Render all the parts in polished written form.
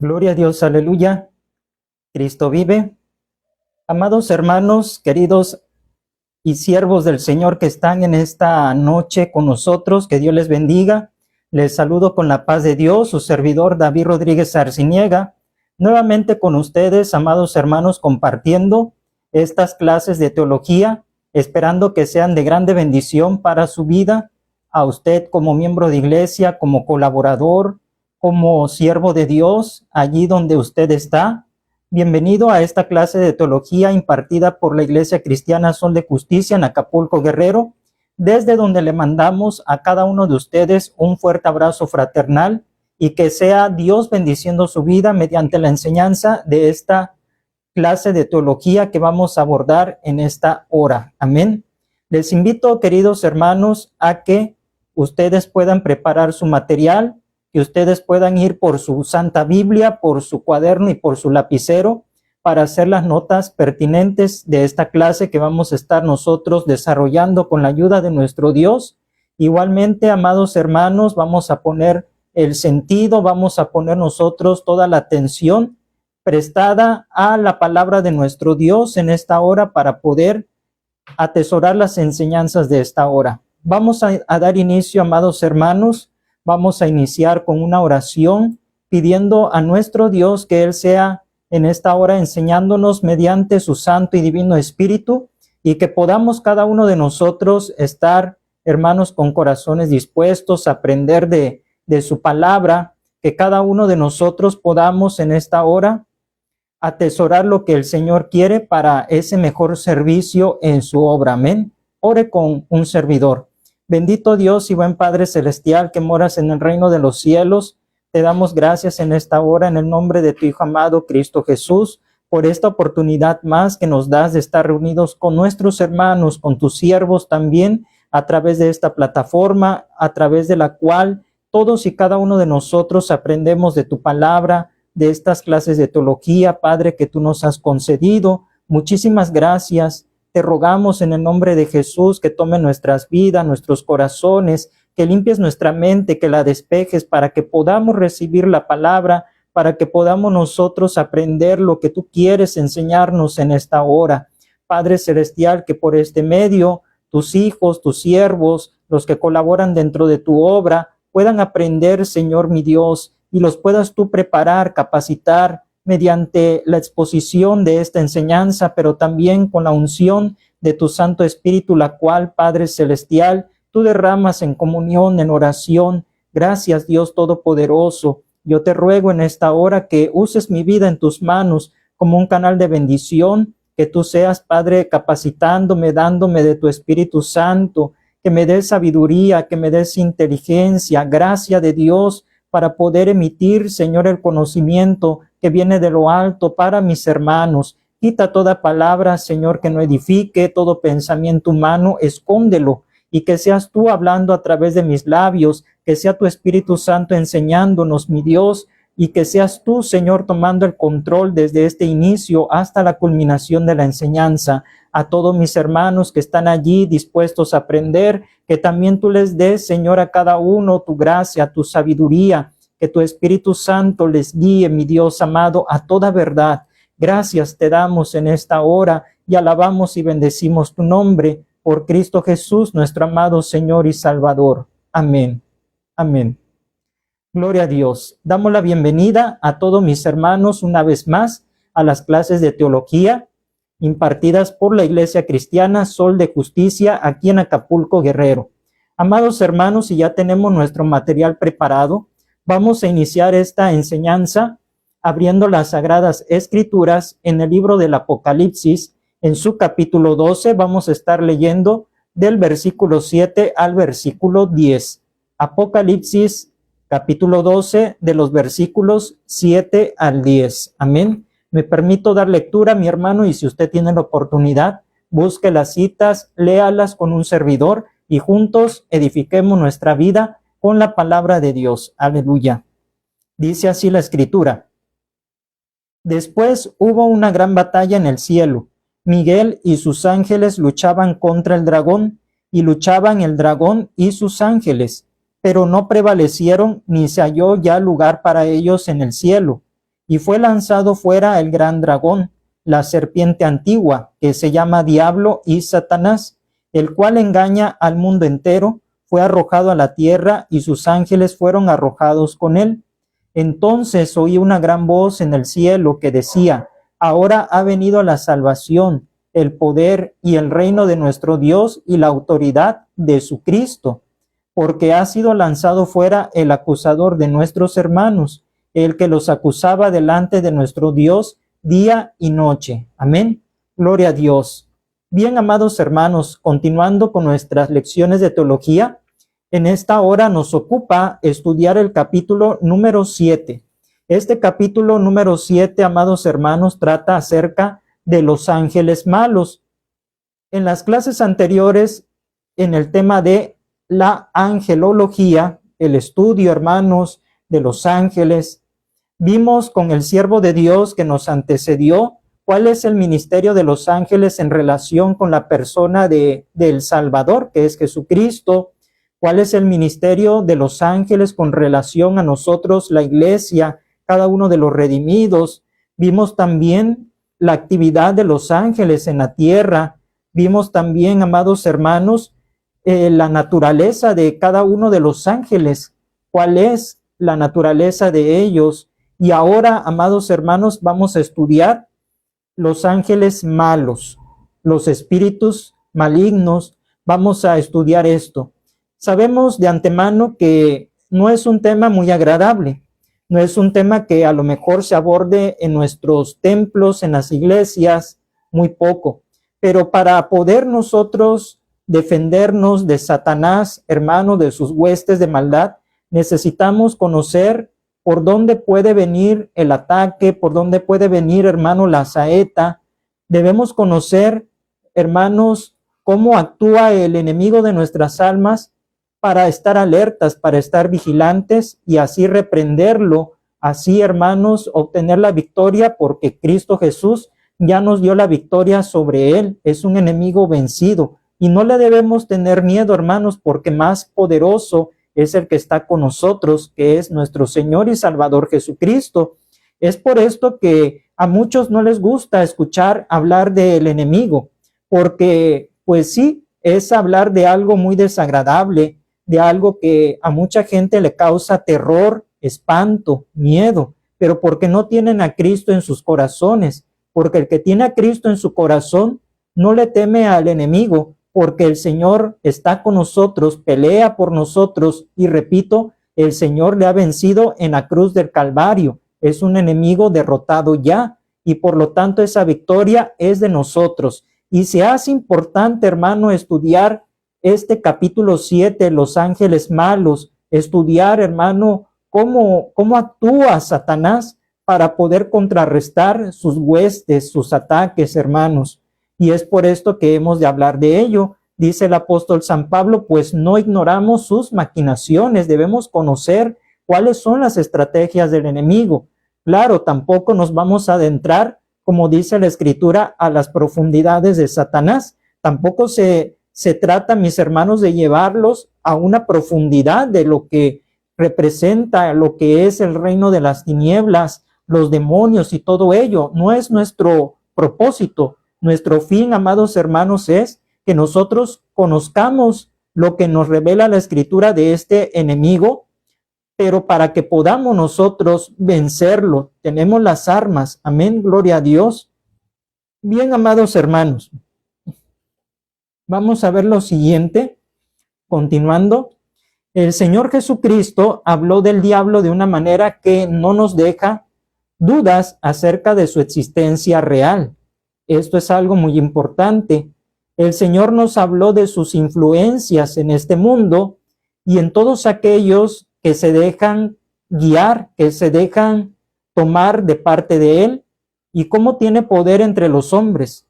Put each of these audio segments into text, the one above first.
Gloria a Dios, aleluya. Cristo vive. Amados hermanos, queridos y siervos del Señor que están en esta noche con nosotros, que Dios les bendiga. Les saludo con la paz de Dios, su servidor David Rodríguez Arciniega, nuevamente con ustedes, amados hermanos, compartiendo estas clases de teología, esperando que sean de grande bendición para su vida, a usted como miembro de iglesia, como colaborador, como siervo de Dios, allí donde usted está. Bienvenido a esta clase de teología impartida por la Iglesia Cristiana Sol de Justicia en Acapulco, Guerrero, desde donde le mandamos a cada uno de ustedes un fuerte abrazo fraternal y que sea Dios bendiciendo su vida mediante la enseñanza de esta clase de teología que vamos a abordar en esta hora. Amén. Les invito, queridos hermanos, a que ustedes puedan preparar su material, que ustedes puedan ir por su Santa Biblia, por su cuaderno y por su lapicero para hacer las notas pertinentes de esta clase que vamos a estar nosotros desarrollando con la ayuda de nuestro Dios. Igualmente, amados hermanos, vamos a poner el sentido, vamos a poner nosotros toda la atención prestada a la palabra de nuestro Dios en esta hora para poder atesorar las enseñanzas de esta hora. Vamos a dar inicio, amados hermanos. Vamos a iniciar con una oración pidiendo a nuestro Dios que Él sea en esta hora enseñándonos mediante su Santo y Divino Espíritu y que podamos cada uno de nosotros estar, hermanos, con corazones dispuestos a aprender de su palabra, que cada uno de nosotros podamos en esta hora atesorar lo que el Señor quiere para ese mejor servicio en su obra. Amén. Ore con un servidor. Bendito Dios y buen Padre Celestial que moras en el reino de los cielos, te damos gracias en esta hora en el nombre de tu Hijo amado Cristo Jesús, por esta oportunidad más que nos das de estar reunidos con nuestros hermanos, con tus siervos también, a través de esta plataforma, a través de la cual todos y cada uno de nosotros aprendemos de tu palabra, de estas clases de teología, Padre, que tú nos has concedido. Muchísimas gracias. Te rogamos en el nombre de Jesús que tome nuestras vidas, nuestros corazones, que limpies nuestra mente, que la despejes para que podamos recibir la palabra, para que podamos nosotros aprender lo que tú quieres enseñarnos en esta hora. Padre Celestial, que por este medio tus hijos, tus siervos, los que colaboran dentro de tu obra, puedan aprender, Señor mi Dios, y los puedas tú preparar, capacitar, mediante la exposición de esta enseñanza, pero también con la unción de tu Santo Espíritu, la cual, Padre Celestial, tú derramas en comunión, en oración. Gracias, Dios Todopoderoso. Yo te ruego en esta hora que uses mi vida en tus manos como un canal de bendición, que tú seas, Padre, capacitándome, dándome de tu Espíritu Santo, que me des sabiduría, que me des inteligencia, gracia de Dios, para poder emitir, Señor, el conocimiento que viene de lo alto para mis hermanos. Quita toda palabra, Señor, que no edifique, todo pensamiento humano, escóndelo, y que seas tú hablando a través de mis labios, que sea tu Espíritu Santo enseñándonos, mi Dios, y que seas tú, Señor, tomando el control desde este inicio hasta la culminación de la enseñanza. A todos mis hermanos que están allí dispuestos a aprender, que también tú les des, Señor, a cada uno tu gracia, tu sabiduría, que tu Espíritu Santo les guíe, mi Dios amado, a toda verdad. Gracias te damos en esta hora y alabamos y bendecimos tu nombre por Cristo Jesús, nuestro amado Señor y Salvador. Amén. Amén. Gloria a Dios. Damos la bienvenida a todos mis hermanos una vez más a las clases de teología impartidas por la Iglesia Cristiana Sol de Justicia aquí en Acapulco, Guerrero. Amados hermanos, si ya tenemos nuestro material preparado, vamos a iniciar esta enseñanza abriendo las Sagradas Escrituras en el libro del Apocalipsis, en su capítulo 12, vamos a estar leyendo del versículo 7 al versículo 10. Apocalipsis capítulo 12, de los versículos 7 al 10. Amén. Me permito dar lectura, mi hermano, y si usted tiene la oportunidad, busque las citas, léalas con un servidor y juntos edifiquemos nuestra vida con la palabra de Dios. Aleluya. Dice así la Escritura. Después hubo una gran batalla en el cielo. Miguel y sus ángeles luchaban contra el dragón, y luchaban el dragón y sus ángeles, pero no prevalecieron, ni se halló ya lugar para ellos en el cielo. y fue lanzado fuera el gran dragón, la serpiente antigua, que se llama Diablo y Satanás, el cual engaña al mundo entero. Fue arrojado a la tierra y sus ángeles fueron arrojados con él. Entonces oí una gran voz en el cielo que decía: ahora ha venido la salvación, el poder y el reino de nuestro Dios y la autoridad de su Cristo, porque ha sido lanzado fuera el acusador de nuestros hermanos, el que los acusaba delante de nuestro Dios día y noche. Amén. Gloria a Dios. Bien, amados hermanos, continuando con nuestras lecciones de teología, en esta hora nos ocupa estudiar el capítulo número 7. Este capítulo número 7, amados hermanos, trata acerca de los ángeles malos. En las clases anteriores, en el tema de la angelología, el estudio, hermanos, de los ángeles, vimos con el siervo de Dios que nos antecedió cuál es el ministerio de los ángeles en relación con la persona del Salvador, que es Jesucristo. ¿Cuál es el ministerio de los ángeles con relación a nosotros, la iglesia, cada uno de los redimidos? Vimos también la actividad de los ángeles en la tierra. Vimos también, amados hermanos, la naturaleza de cada uno de los ángeles. ¿Cuál es la naturaleza de ellos? Y ahora, amados hermanos, vamos a estudiar los ángeles malos, los espíritus malignos. Vamos a estudiar esto. Sabemos de antemano que no es un tema muy agradable, no es un tema que a lo mejor se aborde en nuestros templos, en las iglesias, muy poco. Pero para poder nosotros defendernos de Satanás, hermano, de sus huestes de maldad, necesitamos conocer por dónde puede venir el ataque, por dónde puede venir, hermano, la saeta. Debemos conocer, hermanos, cómo actúa el enemigo de nuestras almas, para estar alertas, para estar vigilantes y así reprenderlo, así, hermanos, obtener la victoria, porque Cristo Jesús ya nos dio la victoria sobre él. Es un enemigo vencido y no le debemos tener miedo, hermanos, porque más poderoso es el que está con nosotros, que es nuestro Señor y Salvador Jesucristo. Es por esto que a muchos no les gusta escuchar hablar del enemigo, porque pues sí, es hablar de algo muy desagradable, de algo que a mucha gente le causa terror, espanto, miedo, pero porque no tienen a Cristo en sus corazones, porque el que tiene a Cristo en su corazón no le teme al enemigo, porque el Señor está con nosotros, pelea por nosotros y repito, el Señor le ha vencido en la cruz del Calvario. Es un enemigo derrotado ya y por lo tanto esa victoria es de nosotros. Y se hace importante, hermano, estudiar este capítulo 7, los ángeles malos, estudiar, hermano, cómo actúa Satanás para poder contrarrestar sus huestes, sus ataques, hermanos. Y es por esto que hemos de hablar de ello. Dice el apóstol San Pablo, pues no ignoramos sus maquinaciones, debemos conocer cuáles son las estrategias del enemigo. Claro, tampoco nos vamos a adentrar, como dice la Escritura, a las profundidades de Satanás. Tampoco se trata, mis hermanos, de llevarlos a una profundidad de lo que representa, lo que es el reino de las tinieblas, los demonios y todo ello. No es nuestro propósito. Nuestro fin, amados hermanos, es que nosotros conozcamos lo que nos revela la Escritura de este enemigo, pero para que podamos nosotros vencerlo, tenemos las armas. Amén, gloria a Dios. Bien, amados hermanos, vamos a ver lo siguiente, continuando. El Señor Jesucristo habló del diablo de una manera que no nos deja dudas acerca de su existencia real. Esto es algo muy importante. El Señor nos habló de sus influencias en este mundo y en todos aquellos que se dejan guiar, que se dejan tomar de parte de Él y cómo tiene poder entre los hombres.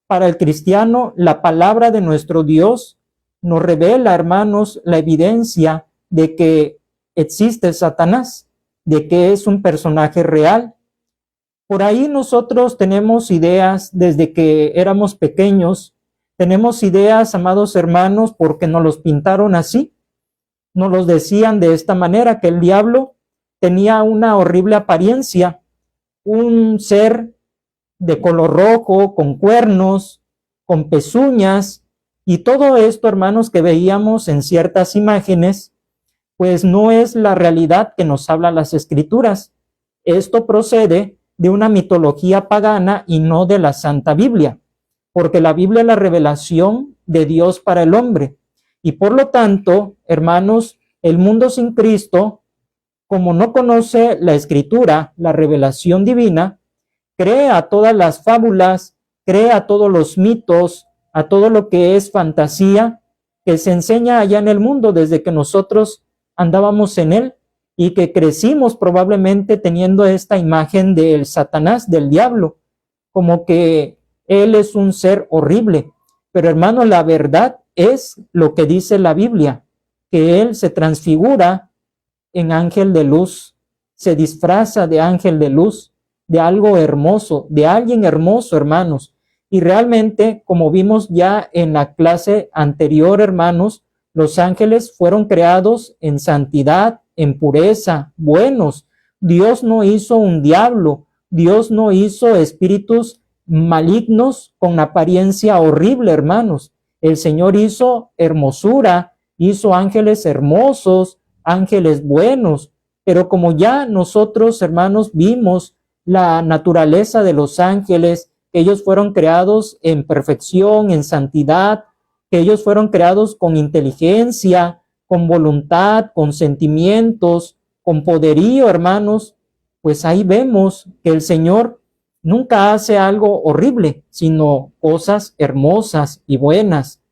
Para el cristiano, la palabra de nuestro Dios nos revela, hermanos, la evidencia de que existe Satanás, de que es un personaje real. Por ahí nosotros tenemos ideas desde que éramos pequeños, tenemos ideas, amados hermanos, porque nos los pintaron así, nos los decían de esta manera, que el diablo tenía una horrible apariencia, un ser de color rojo, con cuernos, con pezuñas, y todo esto, hermanos, que veíamos en ciertas imágenes, pues no es la realidad que nos hablan las Escrituras. Esto procede de una mitología pagana y no de la Santa Biblia, porque la Biblia es la revelación de Dios para el hombre. Y por lo tanto, hermanos, el mundo sin Cristo, como no conoce la Escritura, la revelación divina, cree a todas las fábulas, cree a todos los mitos, a todo lo que es fantasía que se enseña allá en el mundo desde que nosotros andábamos en él y que crecimos probablemente teniendo esta imagen del Satanás, del diablo, como que él es un ser horrible. Pero hermano, la verdad es lo que dice la Biblia, que él se transfigura en ángel de luz, se disfraza de ángel de luz, de algo hermoso, de alguien hermoso, hermanos. Y realmente, como vimos ya en la clase anterior, hermanos, los ángeles fueron creados en santidad, en pureza, buenos. Dios no hizo un diablo, Dios no hizo espíritus malignos con apariencia horrible, hermanos. El Señor hizo hermosura, hizo ángeles hermosos, ángeles buenos, pero como ya nosotros, hermanos, vimos la naturaleza de los ángeles, que ellos fueron creados en perfección, en santidad, que ellos fueron creados con inteligencia, con voluntad, con sentimientos, con poderío, hermanos, pues ahí vemos que el Señor nunca hace algo horrible, sino cosas hermosas y buenas.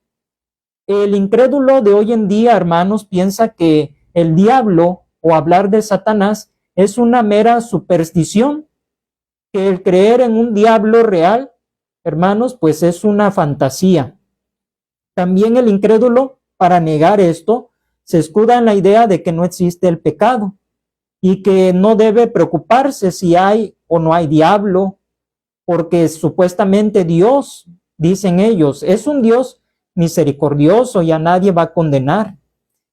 El incrédulo de hoy en día, hermanos, piensa que el diablo o hablar de Satanás es una mera superstición, que el creer en un diablo real, hermanos, pues es una fantasía. También el incrédulo, para negar esto, se escuda en la idea de que no existe el pecado y que no debe preocuparse si hay o no hay diablo, porque supuestamente Dios, dicen ellos, es un Dios misericordioso y a nadie va a condenar.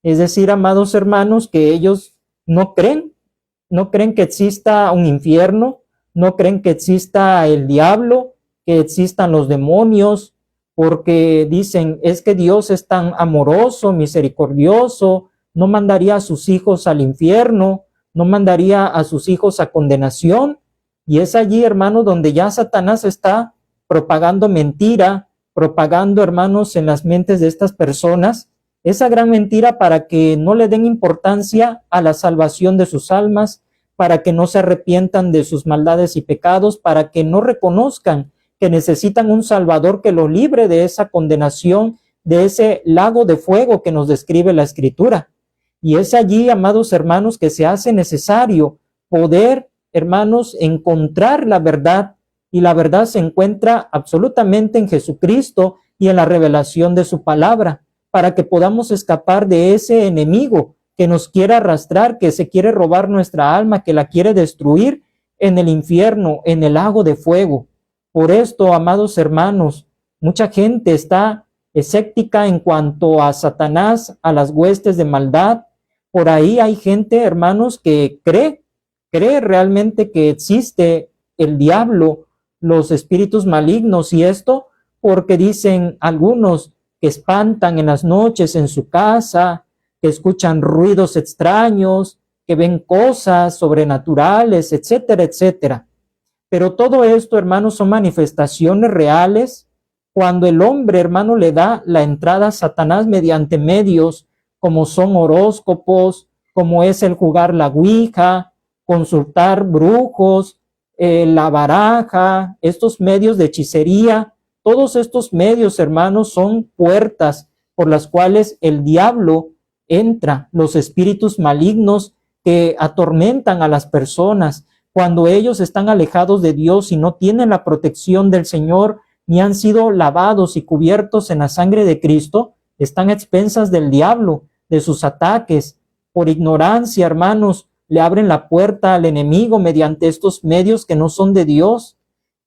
Es decir, amados hermanos, que ellos no creen que exista un infierno, no creen que exista el diablo, que existan los demonios, porque dicen, es que Dios es tan amoroso, misericordioso, no mandaría a sus hijos al infierno, no mandaría a sus hijos a condenación. Y es allí, hermano, donde ya Satanás está propagando mentira, propagando, hermanos, en las mentes de estas personas, esa gran mentira para que no le den importancia a la salvación de sus almas, para que no se arrepientan de sus maldades y pecados, para que no reconozcan que necesitan un Salvador que los libre de esa condenación, de ese lago de fuego que nos describe la Escritura. Y es allí, amados hermanos, que se hace necesario poder, hermanos, encontrar la verdad, y la verdad se encuentra absolutamente en Jesucristo y en la revelación de su palabra, para que podamos escapar de ese enemigo que nos quiere arrastrar, que se quiere robar nuestra alma, que la quiere destruir en el infierno, en el lago de fuego. Por esto, amados hermanos, mucha gente está escéptica en cuanto a Satanás, a las huestes de maldad. Por ahí hay gente, hermanos, que cree realmente que existe el diablo, los espíritus malignos, y esto porque dicen algunos que espantan en las noches en su casa, que escuchan ruidos extraños, que ven cosas sobrenaturales, etcétera, etcétera. Pero todo esto, hermanos, son manifestaciones reales cuando el hombre, hermano, le da la entrada a Satanás mediante medios como son horóscopos, como es el jugar la ouija, consultar brujos, la baraja, estos medios de hechicería. Todos estos medios, hermanos, son puertas por las cuales el diablo entra, los espíritus malignos que atormentan a las personas cuando ellos están alejados de Dios y no tienen la protección del Señor, ni han sido lavados y cubiertos en la sangre de Cristo, están a expensas del diablo, de sus ataques. Por ignorancia, hermanos, le abren la puerta al enemigo mediante estos medios que no son de Dios.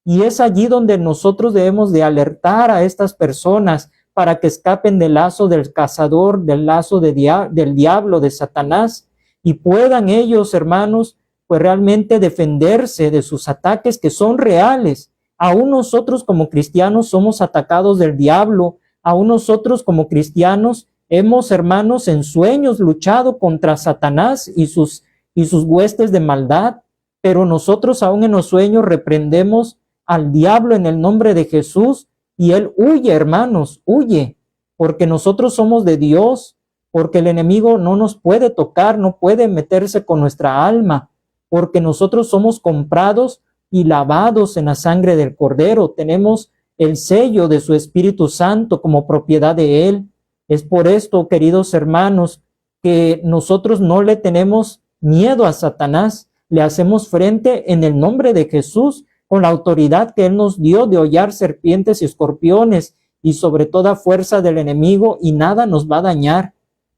Y es allí donde nosotros debemos de alertar a estas personas para que escapen del lazo del cazador, del lazo del diablo, de Satanás, y puedan ellos, hermanos, pues realmente defenderse de sus ataques que son reales. Aún nosotros como cristianos somos atacados del diablo. Aún nosotros como cristianos hemos, hermanos, en sueños luchado contra Satanás y sus huestes de maldad. Pero nosotros aún en los sueños reprendemos al diablo en el nombre de Jesús y él huye, hermanos, huye, porque nosotros somos de Dios, porque el enemigo no nos puede tocar, no puede meterse con nuestra alma, porque nosotros somos comprados y lavados en la sangre del Cordero, tenemos el sello de su Espíritu Santo como propiedad de él. Es por esto, queridos hermanos, que nosotros no le tenemos miedo a Satanás, le hacemos frente en el nombre de Jesús, con la autoridad que él nos dio de hollar serpientes y escorpiones y sobre toda fuerza del enemigo, y nada nos va a dañar.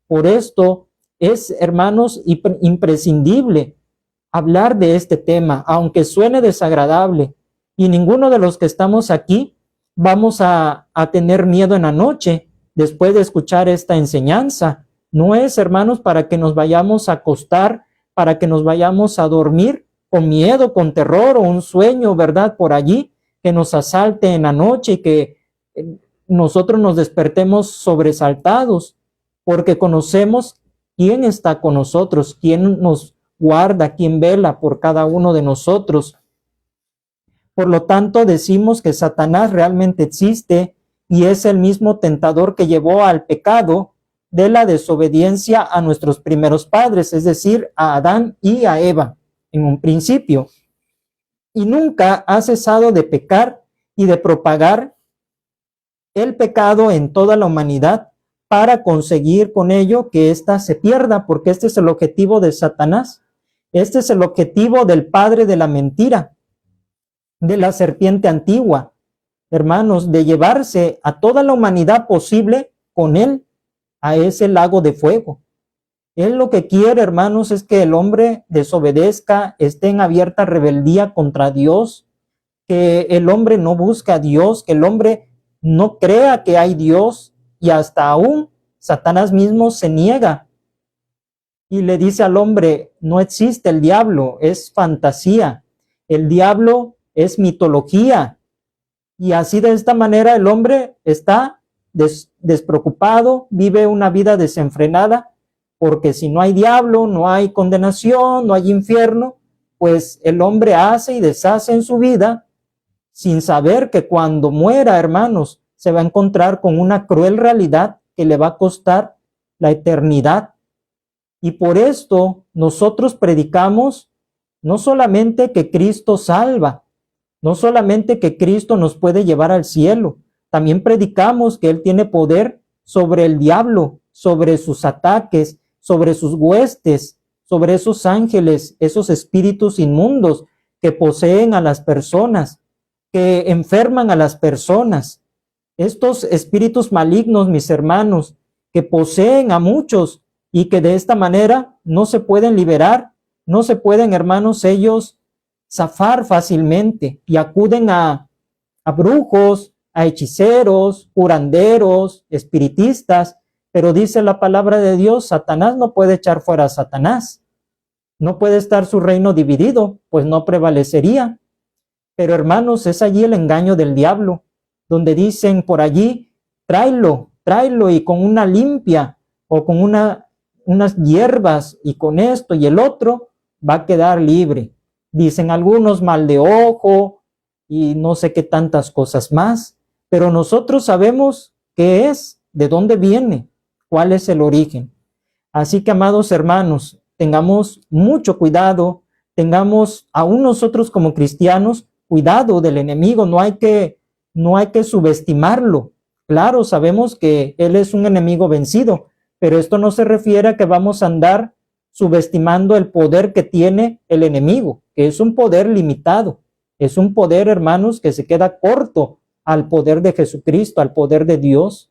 Por esto es, hermanos, imprescindible hablar de este tema, aunque suene desagradable, y ninguno de los que estamos aquí vamos a tener miedo en la noche después de escuchar esta enseñanza. No es, hermanos, para que nos vayamos a acostar, para que nos vayamos a dormir con miedo, con terror o un sueño, ¿verdad? Por allí, que nos asalte en la noche y que nosotros nos despertemos sobresaltados, porque conocemos quién está con nosotros, quién nos guarda, quién vela por cada uno de nosotros. Por lo tanto, decimos que Satanás realmente existe y es el mismo tentador que llevó al pecado de la desobediencia a nuestros primeros padres, es decir, a Adán y a Eva en un principio. Y nunca ha cesado de pecar y de propagar el pecado en toda la humanidad para conseguir con ello que ésta se pierda, porque este es el objetivo de Satanás. Este es el objetivo del padre de la mentira, de la serpiente antigua, hermanos, de llevarse a toda la humanidad posible con él a ese lago de fuego. Él lo que quiere, hermanos, es que el hombre desobedezca, esté en abierta rebeldía contra Dios, que el hombre no busque a Dios, que el hombre no crea que hay Dios, y hasta aún Satanás mismo se niega y le dice al hombre: no existe el diablo, es fantasía, el diablo es mitología. Y así de esta manera el hombre está despreocupado, vive una vida desenfrenada, porque si no hay diablo, no hay condenación, no hay infierno, pues el hombre hace y deshace en su vida sin saber que cuando muera, hermanos, se va a encontrar con una cruel realidad que le va a costar la eternidad. Y por esto nosotros predicamos no solamente que Cristo salva, no solamente que Cristo nos puede llevar al cielo, también predicamos que Él tiene poder sobre el diablo, sobre sus ataques, sobre sus huestes, sobre esos ángeles, esos espíritus inmundos que poseen a las personas, que enferman a las personas. Estos espíritus malignos, mis hermanos, que poseen a muchos y que de esta manera no se pueden liberar, no se pueden, hermanos, ellos zafar fácilmente y acuden a brujos, a hechiceros, curanderos, espiritistas, pero dice la palabra de Dios, Satanás no puede echar fuera a Satanás, no puede estar su reino dividido, pues no prevalecería. Pero hermanos, es allí el engaño del diablo, donde dicen por allí, tráelo y con una limpia o con unas hierbas y con esto y el otro va a quedar libre. Dicen algunos mal de ojo y no sé qué tantas cosas más, pero nosotros sabemos qué es, de dónde viene, cuál es el origen. Así que, amados hermanos, tengamos mucho cuidado, tengamos aún nosotros como cristianos cuidado del enemigo, no hay que subestimarlo. Claro, sabemos que él es un enemigo vencido, pero esto no se refiere a que vamos a andar subestimando el poder que tiene el enemigo, que es un poder limitado, es un poder, hermanos, que se queda corto al poder de Jesucristo, al poder de Dios.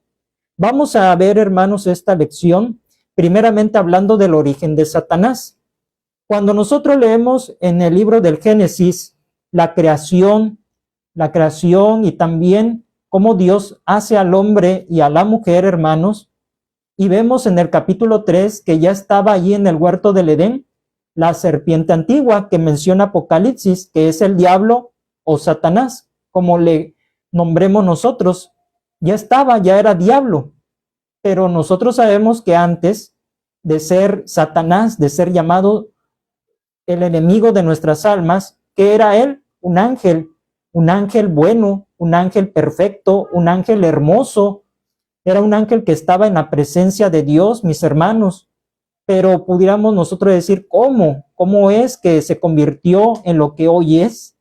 Vamos a ver, hermanos, esta lección, primeramente hablando del origen de Satanás. Cuando nosotros leemos en el libro del Génesis la creación y también cómo Dios hace al hombre y a la mujer, hermanos, y vemos en el capítulo 3 que ya estaba allí en el huerto del Edén la serpiente antigua que menciona Apocalipsis, que es el diablo o Satanás, como le nombremos nosotros. Ya estaba, ya era diablo, pero nosotros sabemos que antes de ser Satanás, de ser llamado el enemigo de nuestras almas, ¿qué era él? Un ángel bueno, un ángel perfecto, un ángel hermoso. Era un ángel que estaba en la presencia de Dios, mis hermanos. Pero pudiéramos nosotros decir, ¿cómo es que se convirtió en lo que hoy es?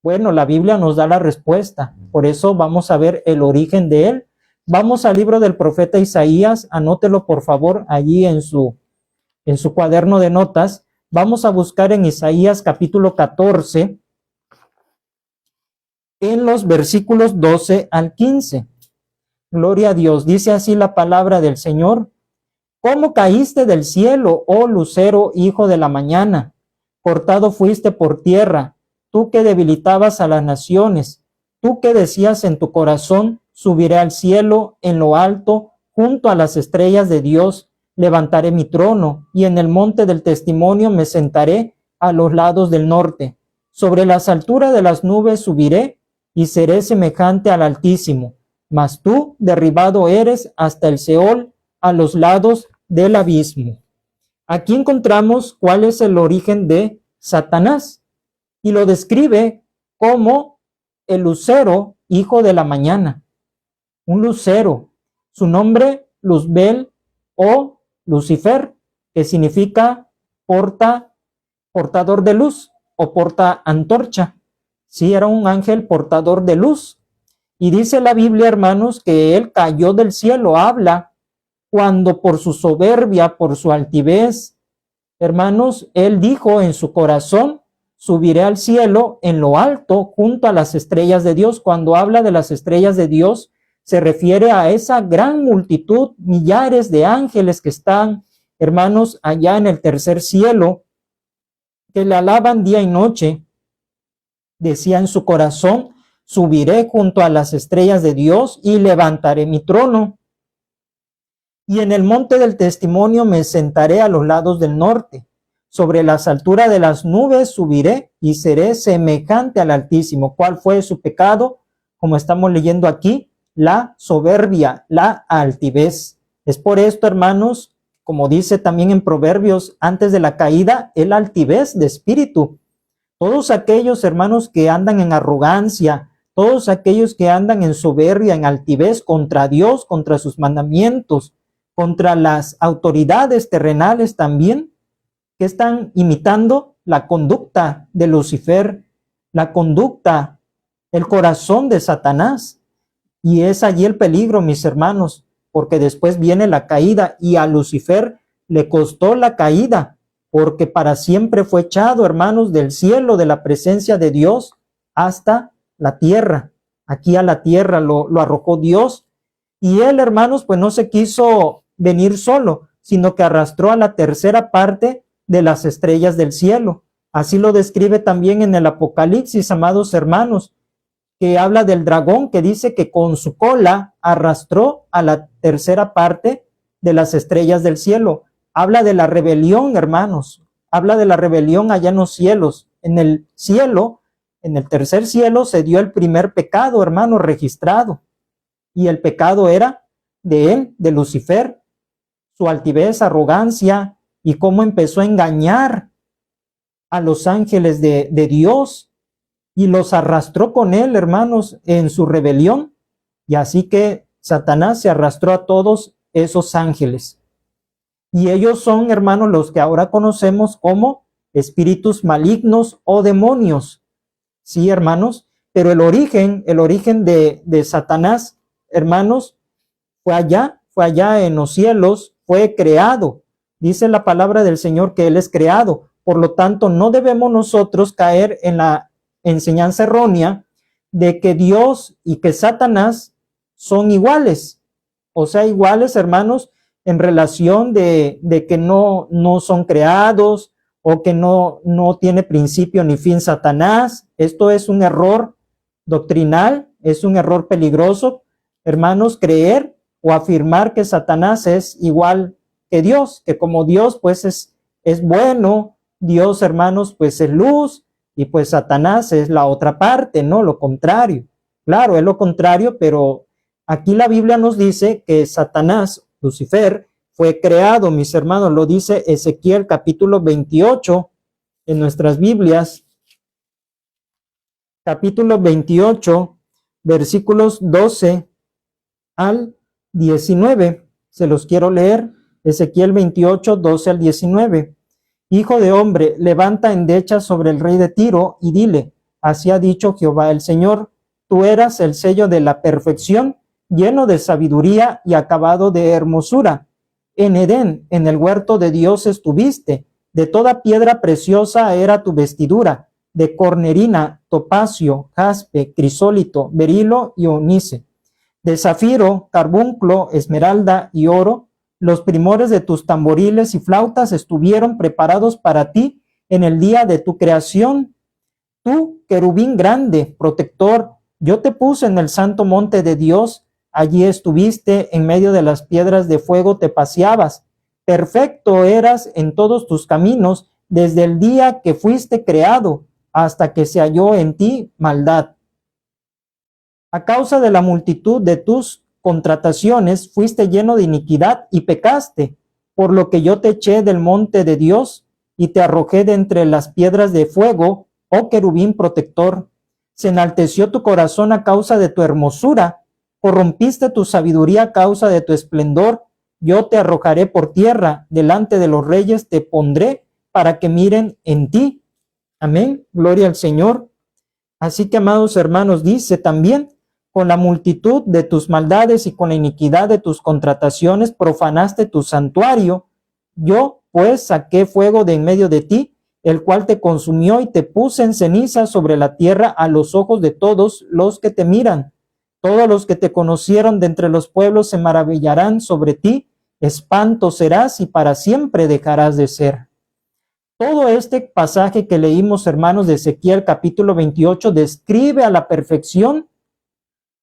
Bueno, la Biblia nos da la respuesta. Por eso vamos a ver el origen de él. Vamos al libro del profeta Isaías, anótelo por favor allí en su cuaderno de notas. Vamos a buscar en Isaías capítulo 14, en los versículos 12 al 15. Gloria a Dios. Dice así la palabra del Señor. ¿Cómo caíste del cielo, oh lucero, hijo de la mañana? Cortado fuiste por tierra, tú que debilitabas a las naciones, tú que decías en tu corazón, subiré al cielo, en lo alto, junto a las estrellas de Dios, levantaré mi trono, y en el monte del testimonio me sentaré a los lados del norte. Sobre las alturas de las nubes subiré, y seré semejante al Altísimo. Mas tú derribado eres hasta el Seol, a los lados del abismo. Aquí encontramos cuál es el origen de Satanás, y lo describe como el lucero, hijo de la mañana. Un lucero, su nombre Luzbel o Lucifer, que significa portador de luz o porta antorcha. Sí, era un ángel portador de luz. Y dice la Biblia, hermanos, que él cayó del cielo, habla, cuando por su soberbia, por su altivez, hermanos, él dijo en su corazón, subiré al cielo en lo alto junto a las estrellas de Dios. Cuando habla de las estrellas de Dios, se refiere a esa gran multitud, millares de ángeles que están, hermanos, allá en el tercer cielo, que le alaban día y noche. Decía en su corazón, subiré junto a las estrellas de Dios y levantaré mi trono. Y en el monte del testimonio me sentaré a los lados del norte. Sobre las alturas de las nubes subiré y seré semejante al Altísimo. ¿Cuál fue su pecado? Como estamos leyendo aquí, la soberbia, la altivez. Es por esto, hermanos, como dice también en Proverbios, antes de la caída, el altivez de espíritu. Todos aquellos hermanos que andan en arrogancia, todos aquellos que andan en soberbia, en altivez contra Dios, contra sus mandamientos, contra las autoridades terrenales también, que están imitando la conducta de Lucifer, la conducta, el corazón de Satanás. Y es allí el peligro, mis hermanos, porque después viene la caída y a Lucifer le costó la caída, porque para siempre fue echado, hermanos, del cielo, de la presencia de Dios, hasta la tierra. Aquí a la tierra lo arrojó Dios. Y él, hermanos, pues no se quiso venir solo, sino que arrastró a la tercera parte de las estrellas del cielo. Así lo describe también en el Apocalipsis, amados hermanos, que habla del dragón, que dice que con su cola arrastró a la tercera parte de las estrellas del cielo. Habla de la rebelión, hermanos. Habla de la rebelión allá en los cielos. En el cielo, en el tercer cielo, se dio el primer pecado, hermano, registrado. Y el pecado era de él, de Lucifer, su altivez, arrogancia, y cómo empezó a engañar a los ángeles de Dios, y los arrastró con él, hermanos, en su rebelión. Y así que Satanás se arrastró a todos esos ángeles. Y ellos son, hermanos, los que ahora conocemos como espíritus malignos o demonios. Sí, hermanos, pero el origen de Satanás, hermanos, fue allá en los cielos, fue creado. Dice la palabra del Señor que Él es creado. Por lo tanto, no debemos nosotros caer en la enseñanza errónea de que Dios y que Satanás son iguales. O sea, iguales, hermanos, en relación de que no son creados o que no tiene principio ni fin Satanás. Esto es un error doctrinal, es un error peligroso, hermanos, creer o afirmar que Satanás es igual que Dios, que como Dios pues es bueno, Dios, hermanos, pues es luz y pues Satanás es la otra parte, ¿no? Lo contrario. Claro, es lo contrario, pero aquí la Biblia nos dice que Satanás, Lucifer, fue creado, mis hermanos, lo dice Ezequiel capítulo 28 en nuestras Biblias, capítulo 28, versículos 12 al 19. Se los quiero leer. Ezequiel 28, 12 al 19. Hijo de hombre, levanta endecha sobre el rey de Tiro y dile, así ha dicho Jehová el Señor, tú eras el sello de la perfección, lleno de sabiduría y acabado de hermosura. En Edén, en el huerto de Dios estuviste, de toda piedra preciosa era tu vestidura, de cornerina, topacio, jaspe, crisólito, berilo y onice, de zafiro, carbunclo, esmeralda y oro. Los primores de tus tamboriles y flautas estuvieron preparados para ti en el día de tu creación. Tú, querubín grande, protector, yo te puse en el santo monte de Dios. Allí estuviste, en medio de las piedras de fuego te paseabas. Perfecto eras en todos tus caminos, desde el día que fuiste creado, hasta que se halló en ti maldad. A causa de la multitud de tus contrataciones, fuiste lleno de iniquidad y pecaste, por lo que yo te eché del monte de Dios y te arrojé de entre las piedras de fuego, oh querubín protector. Se enalteció tu corazón a causa de tu hermosura, corrompiste tu sabiduría a causa de tu esplendor. Yo te arrojaré por tierra, delante de los reyes te pondré para que miren en ti. Amén, gloria al Señor. Así que, amados hermanos, dice también, con la multitud de tus maldades y con la iniquidad de tus contrataciones profanaste tu santuario. Yo, pues, saqué fuego de en medio de ti, el cual te consumió y te puse en ceniza sobre la tierra a los ojos de todos los que te miran. Todos los que te conocieron de entre los pueblos se maravillarán sobre ti. Espanto serás y para siempre dejarás de ser. Todo este pasaje que leímos, hermanos, de Ezequiel capítulo 28, describe a la perfección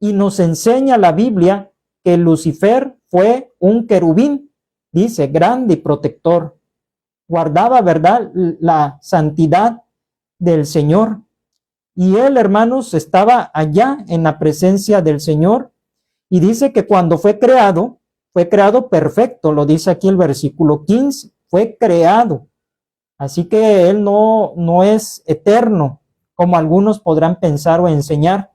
y nos enseña la Biblia que Lucifer fue un querubín, dice, grande y protector. Guardaba, ¿verdad?, la santidad del Señor. Y él, hermanos, estaba allá en la presencia del Señor. Y dice que cuando fue creado perfecto, lo dice aquí el versículo 15, fue creado. Así que él no es eterno, como algunos podrán pensar o enseñar.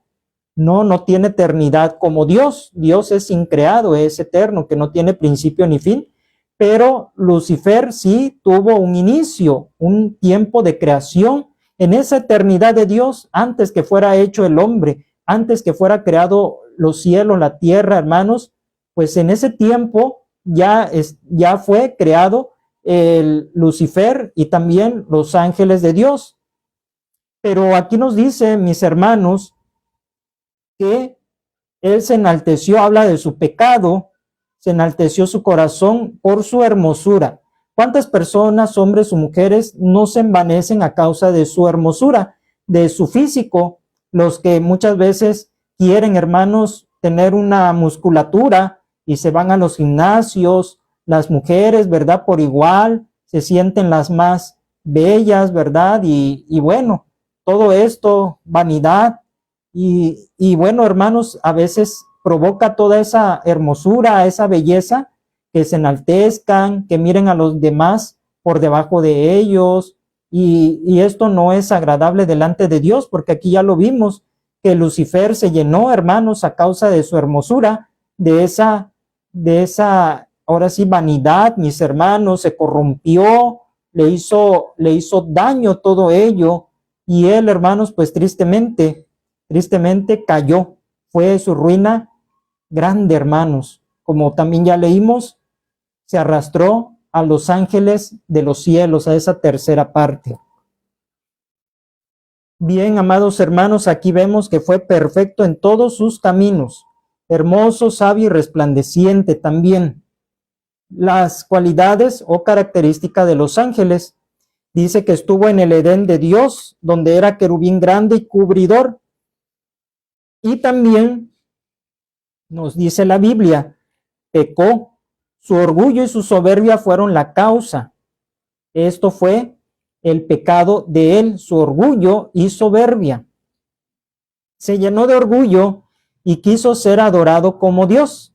No tiene eternidad como Dios. Dios es increado, es eterno, que no tiene principio ni fin. Pero Lucifer sí tuvo un inicio, un tiempo de creación en esa eternidad de Dios, antes que fuera hecho el hombre, antes que fuera creado los cielos, la tierra, hermanos. Pues en ese tiempo ya fue creado el Lucifer y también los ángeles de Dios. Pero aquí nos dice, mis hermanos, que él se enalteció, habla de su pecado, se enalteció su corazón por su hermosura. ¿Cuántas personas, hombres o mujeres, no se envanecen a causa de su hermosura, de su físico? Los que muchas veces quieren, hermanos, tener una musculatura y se van a los gimnasios, las mujeres, ¿verdad? Por igual, se sienten las más bellas, ¿verdad? Y bueno, todo esto, vanidad, y bueno, hermanos, a veces provoca toda esa hermosura, esa belleza, que se enaltezcan, que miren a los demás por debajo de ellos, y esto no es agradable delante de Dios, porque aquí ya lo vimos, que Lucifer se llenó, hermanos, a causa de su hermosura, de esa, ahora sí, vanidad, mis hermanos, se corrompió, le hizo daño todo ello, y él, hermanos, pues tristemente cayó, fue su ruina grande, hermanos. Como también ya leímos, se arrastró a los ángeles de los cielos, a esa tercera parte. Bien, amados hermanos, aquí vemos que fue perfecto en todos sus caminos, hermoso, sabio y resplandeciente también. Las cualidades o características de los ángeles, dice que estuvo en el Edén de Dios, donde era querubín grande y cubridor. Y también nos dice la Biblia, pecó, su orgullo y su soberbia fueron la causa. Esto fue el pecado de él, su orgullo y soberbia. Se llenó de orgullo y quiso ser adorado como Dios.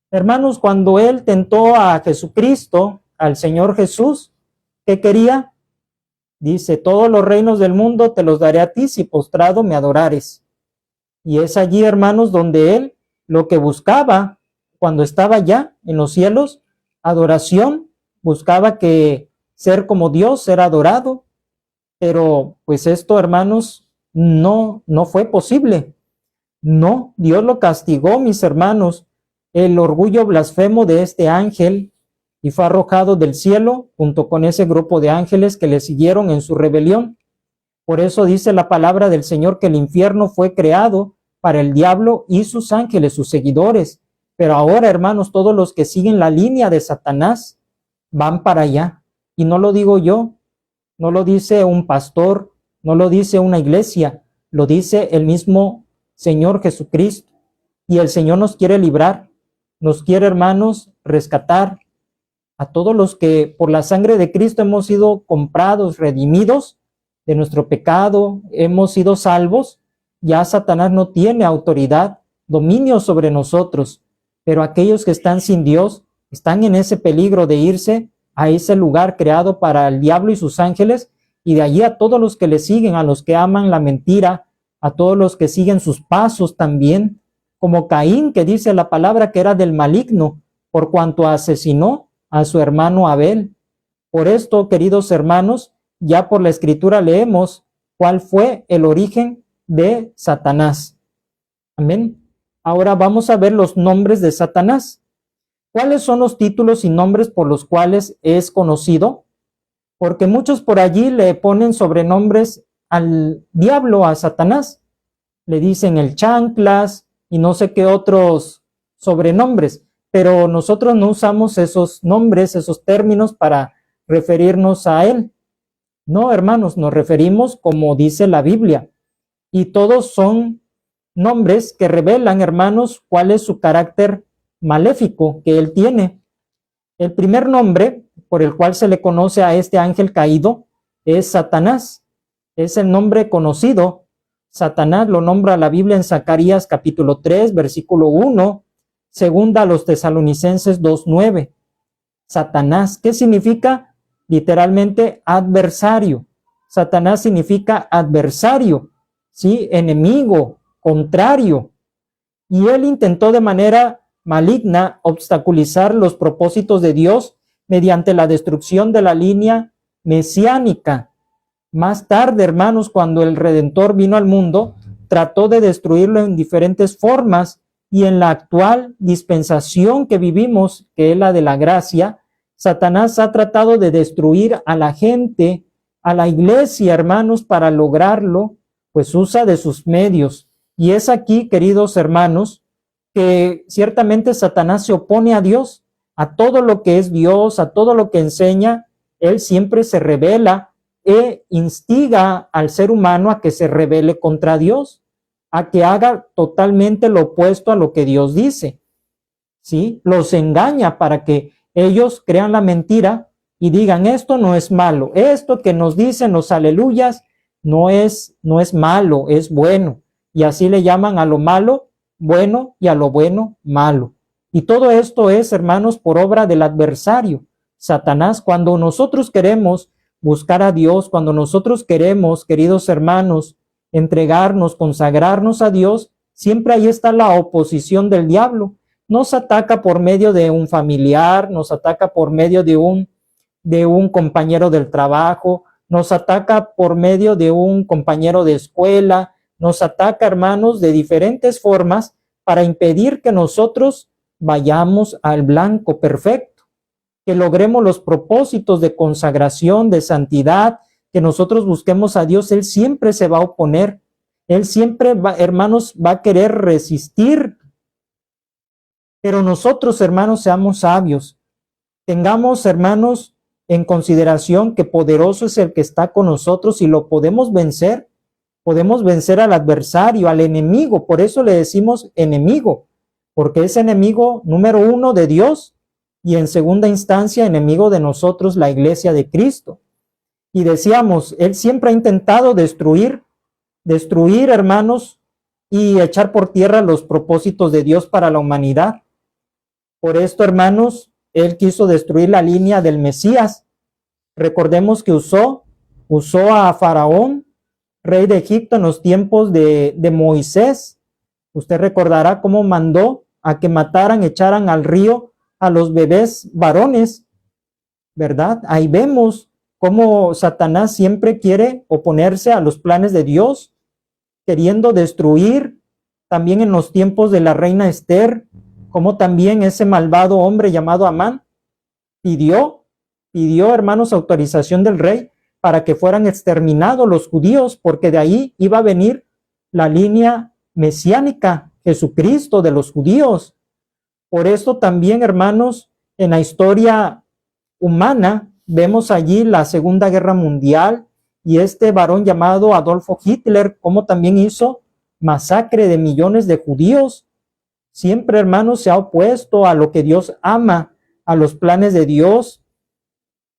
Hermanos, cuando él tentó a Jesucristo, al Señor Jesús, ¿qué quería? Dice, todos los reinos del mundo te los daré a ti si postrado me adorares. Y es allí, hermanos, donde él lo que buscaba cuando estaba ya en los cielos, adoración, buscaba que ser como Dios, ser adorado. Pero pues esto, hermanos, no fue posible. No, Dios lo castigó, mis hermanos. El orgullo blasfemo de este ángel y fue arrojado del cielo junto con ese grupo de ángeles que le siguieron en su rebelión. Por eso dice la palabra del Señor que el infierno fue creado para el diablo y sus ángeles, sus seguidores. Pero ahora, hermanos, todos los que siguen la línea de Satanás van para allá. Y no lo digo yo, no lo dice un pastor, no lo dice una iglesia, lo dice el mismo Señor Jesucristo. Y el Señor nos quiere librar, nos quiere, hermanos, rescatar a todos los que por la sangre de Cristo hemos sido comprados, redimidos de nuestro pecado, hemos sido salvos. Ya Satanás no tiene autoridad, dominio sobre nosotros, pero aquellos que están sin Dios están en ese peligro de irse a ese lugar creado para el diablo y sus ángeles, y de allí a todos los que le siguen, a los que aman la mentira, a todos los que siguen sus pasos también, como Caín, que dice la palabra que era del maligno, por cuanto asesinó a su hermano Abel. Por esto, queridos hermanos, ya por la Escritura leemos cuál fue el origen de Satanás. Amén. Ahora vamos a ver los nombres de Satanás. ¿Cuáles son los títulos y nombres por los cuales es conocido? Porque muchos por allí le ponen sobrenombres al diablo, a Satanás. Le dicen el chanclas y no sé qué otros sobrenombres, pero nosotros no usamos esos nombres, esos términos para referirnos a él. No, hermanos, nos referimos como dice la Biblia, y todos son nombres que revelan, hermanos, cuál es su carácter maléfico que él tiene. El primer nombre por el cual se le conoce a este ángel caído es Satanás. Es el nombre conocido. Satanás lo nombra la Biblia en Zacarías capítulo 3, versículo 1, segunda a los Tesalonicenses 2:9. Satanás, ¿qué significa? Literalmente adversario. Satanás significa adversario, ¿sí? Enemigo, contrario. Y él intentó de manera maligna obstaculizar los propósitos de Dios mediante la destrucción de la línea mesiánica. Más tarde, hermanos, cuando el Redentor vino al mundo, trató de destruirlo en diferentes formas, y en la actual dispensación que vivimos, que es la de la gracia, Satanás ha tratado de destruir a la gente, a la iglesia, hermanos. Para lograrlo, pues usa de sus medios. Y es aquí, queridos hermanos, que ciertamente Satanás se opone a Dios, a todo lo que es Dios, a todo lo que enseña. Él siempre se rebela e instiga al ser humano a que se rebele contra Dios, a que haga totalmente lo opuesto a lo que Dios dice, ¿sí? Los engaña para que ellos crean la mentira y digan, esto no es malo, esto que nos dicen los aleluyas no es malo, es bueno. Y así le llaman a lo malo bueno y a lo bueno malo. Y todo esto es, hermanos, por obra del adversario, Satanás. Cuando nosotros queremos buscar a Dios, cuando nosotros queremos, queridos hermanos, entregarnos, consagrarnos a Dios, siempre ahí está la oposición del diablo. Nos ataca por medio de un familiar, nos ataca por medio de un compañero del trabajo, nos ataca por medio de un compañero de escuela, nos ataca, hermanos, de diferentes formas para impedir que nosotros vayamos al blanco perfecto, que logremos los propósitos de consagración, de santidad, que nosotros busquemos a Dios. Él siempre se va a oponer, él siempre va, hermanos, va a querer resistir. Pero nosotros, hermanos, seamos sabios, tengamos, hermanos, en consideración que poderoso es el que está con nosotros y lo podemos vencer al adversario, al enemigo. Por eso le decimos enemigo, porque es enemigo número uno de Dios y en segunda instancia enemigo de nosotros, la iglesia de Cristo. Y decíamos, él siempre ha intentado destruir, hermanos, y echar por tierra los propósitos de Dios para la humanidad. Por esto, hermanos, él quiso destruir la línea del Mesías. Recordemos que usó a Faraón, rey de Egipto, en los tiempos de Moisés. Usted recordará cómo mandó a que mataran, echaran al río a los bebés varones, ¿verdad? Ahí vemos cómo Satanás siempre quiere oponerse a los planes de Dios, queriendo destruir. También en los tiempos de la reina Esther, como también ese malvado hombre llamado Amán pidió, hermanos, autorización del rey para que fueran exterminados los judíos, porque de ahí iba a venir la línea mesiánica, Jesucristo de los judíos. Por esto también, hermanos, en la historia humana, vemos allí la Segunda Guerra Mundial y este varón llamado Adolfo Hitler, como también hizo masacre de millones de judíos. Siempre, hermanos, se ha opuesto a lo que Dios ama, a los planes de Dios.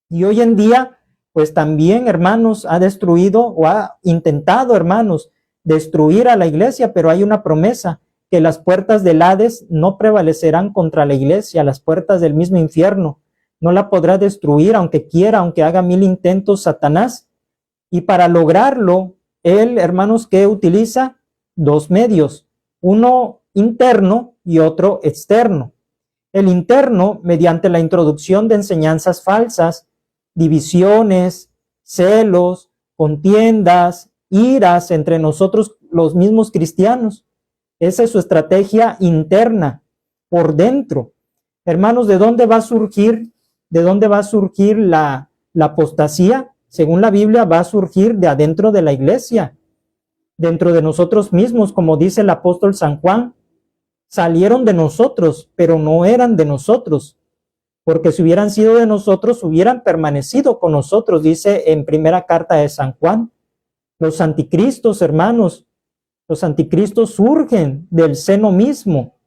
Y hoy en día, pues también, hermanos, ha destruido o ha intentado, hermanos, destruir a la iglesia, pero hay una promesa, que las puertas del Hades no prevalecerán contra la iglesia, las puertas del mismo infierno no la podrá destruir, aunque quiera, aunque haga 1000 intentos Satanás. Y para lograrlo, él, hermanos, ¿qué utiliza? 2 medios, uno interno y otro externo. El interno, mediante la introducción de enseñanzas falsas, divisiones, celos, contiendas, iras entre nosotros los mismos cristianos. Esa es su estrategia interna, por dentro. Hermanos, ¿de dónde va a surgir la apostasía? Según la Biblia, va a surgir de adentro de la iglesia, dentro de nosotros mismos, como dice el apóstol San Juan. Salieron de nosotros, pero no eran de nosotros, porque si hubieran sido de nosotros, hubieran permanecido con nosotros, dice en primera carta de San Juan. Los anticristos, hermanos, los anticristos surgen del seno mismo,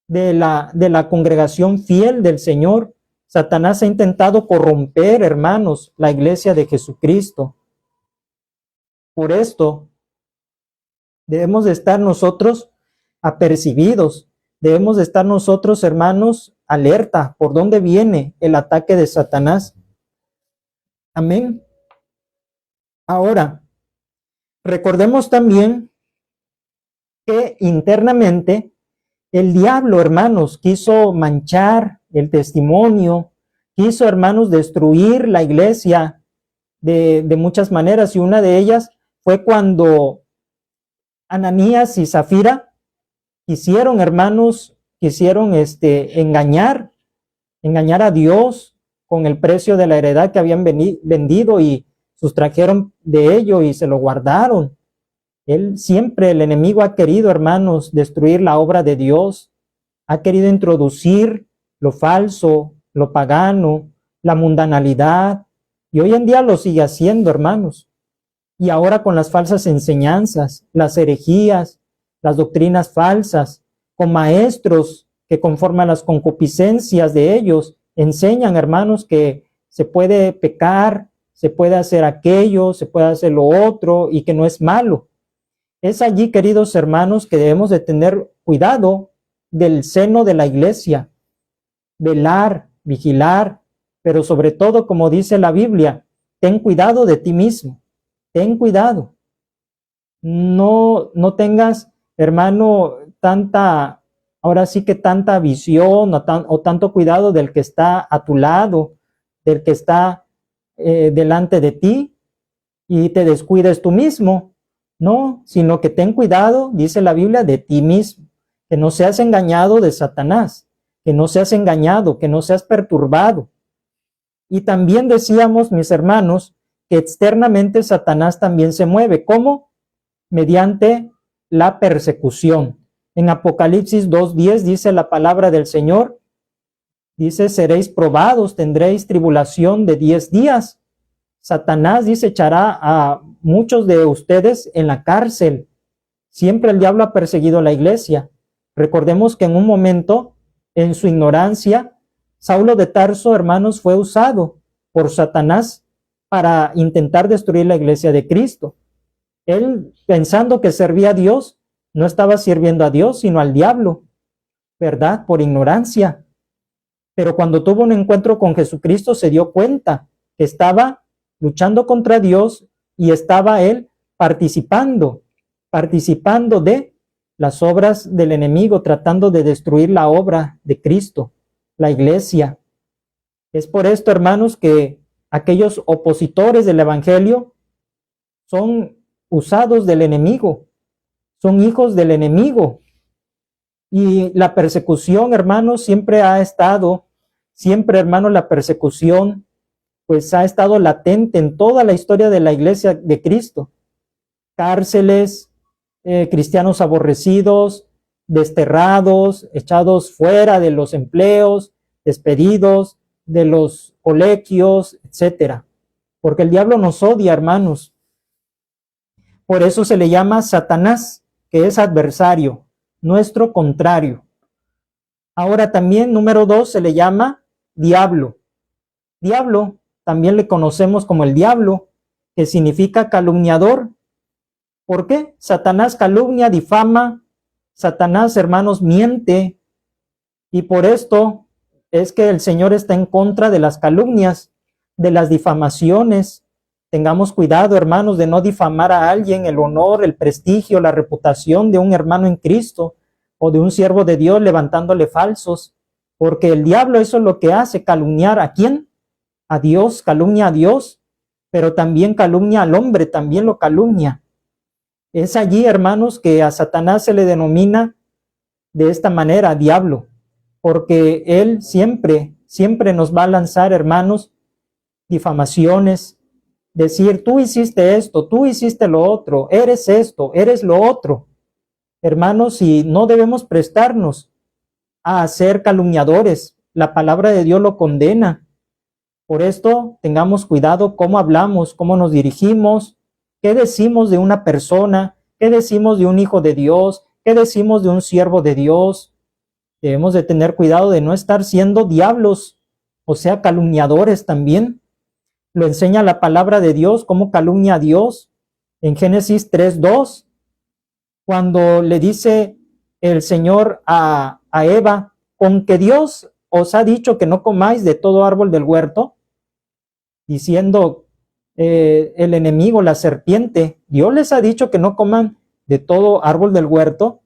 de la congregación fiel del Señor. Satanás ha intentado corromper, hermanos, la iglesia de Jesucristo. Por esto, debemos de estar nosotros apercibidos, debemos de estar nosotros, hermanos, alerta por dónde viene el ataque de Satanás. Amén. Ahora, recordemos también que internamente el diablo, hermanos, quiso manchar el testimonio, quiso, hermanos, destruir la iglesia de muchas maneras, y una de ellas fue cuando Ananías y Zafira quisieron, hermanos, engañar a Dios con el precio de la heredad que habían vendido, y sustrajeron de ello y se lo guardaron. Él siempre, el enemigo ha querido, hermanos, destruir la obra de Dios, ha querido introducir lo falso, lo pagano, la mundanalidad, y hoy en día lo sigue haciendo, hermanos. Y ahora con las falsas enseñanzas, las herejías, las doctrinas falsas, con maestros que conforme a las concupiscencias de ellos enseñan, hermanos, que se puede pecar, se puede hacer aquello, se puede hacer lo otro, y que no es malo. Es allí, queridos hermanos, que debemos de tener cuidado del seno de la iglesia, velar, vigilar, pero sobre todo, como dice la Biblia, ten cuidado de ti mismo, ten cuidado. No tengas, hermano, ahora sí que tanta visión o tanto cuidado del que está a tu lado, del que está delante de ti, y te descuides tú mismo. No, sino que ten cuidado, dice la Biblia, de ti mismo, que no seas engañado de Satanás, que no seas engañado, que no seas perturbado. Y también decíamos, mis hermanos, que externamente Satanás también se mueve. ¿Cómo? Mediante la persecución. En Apocalipsis 2:10 dice la palabra del Señor, dice, seréis probados, tendréis tribulación de 10 días. Satanás, dice, echará a muchos de ustedes en la cárcel. Siempre el diablo ha perseguido a la iglesia. Recordemos que en un momento, en su ignorancia, Saulo de Tarso, hermanos, fue usado por Satanás para intentar destruir la iglesia de Cristo. Él, pensando que servía a Dios, no estaba sirviendo a Dios, sino al diablo, ¿verdad? Por ignorancia. Pero cuando tuvo un encuentro con Jesucristo, se dio cuenta que estaba luchando contra Dios y estaba él participando de las obras del enemigo, tratando de destruir la obra de Cristo, la iglesia. Es por esto, hermanos, que aquellos opositores del evangelio son usados del enemigo, son hijos del enemigo. Y la persecución, hermanos, siempre ha estado, hermanos, la persecución pues ha estado latente en toda la historia de la iglesia de Cristo. Cárceles, cristianos aborrecidos, desterrados, echados fuera de los empleos, despedidos de los colegios, etcétera. Porque el diablo nos odia, hermanos. Por eso se le llama Satanás, que es adversario, nuestro contrario. Ahora también, número 2, se le llama diablo. Diablo, también le conocemos como el diablo, que significa calumniador. ¿Por qué? Satanás calumnia, difama. Satanás, hermanos, miente. Y por esto es que el Señor está en contra de las calumnias, de las difamaciones. Tengamos cuidado, hermanos, de no difamar a alguien, el honor, el prestigio, la reputación de un hermano en Cristo o de un siervo de Dios levantándole falsos, porque el diablo eso es lo que hace, calumniar ¿a quién? A Dios, calumnia a Dios, pero también calumnia al hombre, también lo calumnia. Es allí, hermanos, que a Satanás se le denomina de esta manera, diablo, porque él siempre nos va a lanzar, hermanos, difamaciones, decir, tú hiciste esto, tú hiciste lo otro, eres esto, eres lo otro. Hermanos, y no debemos prestarnos a ser calumniadores. La palabra de Dios lo condena. Por esto, tengamos cuidado cómo hablamos, cómo nos dirigimos, qué decimos de una persona, qué decimos de un hijo de Dios, qué decimos de un siervo de Dios. Debemos de tener cuidado de no estar siendo diablos, o sea, calumniadores también. Lo enseña la palabra de Dios, cómo calumnia a Dios. En Génesis 3:2, cuando le dice el Señor a Eva, con que Dios os ha dicho que no comáis de todo árbol del huerto, diciendo el enemigo, la serpiente, Dios les ha dicho que no coman de todo árbol del huerto,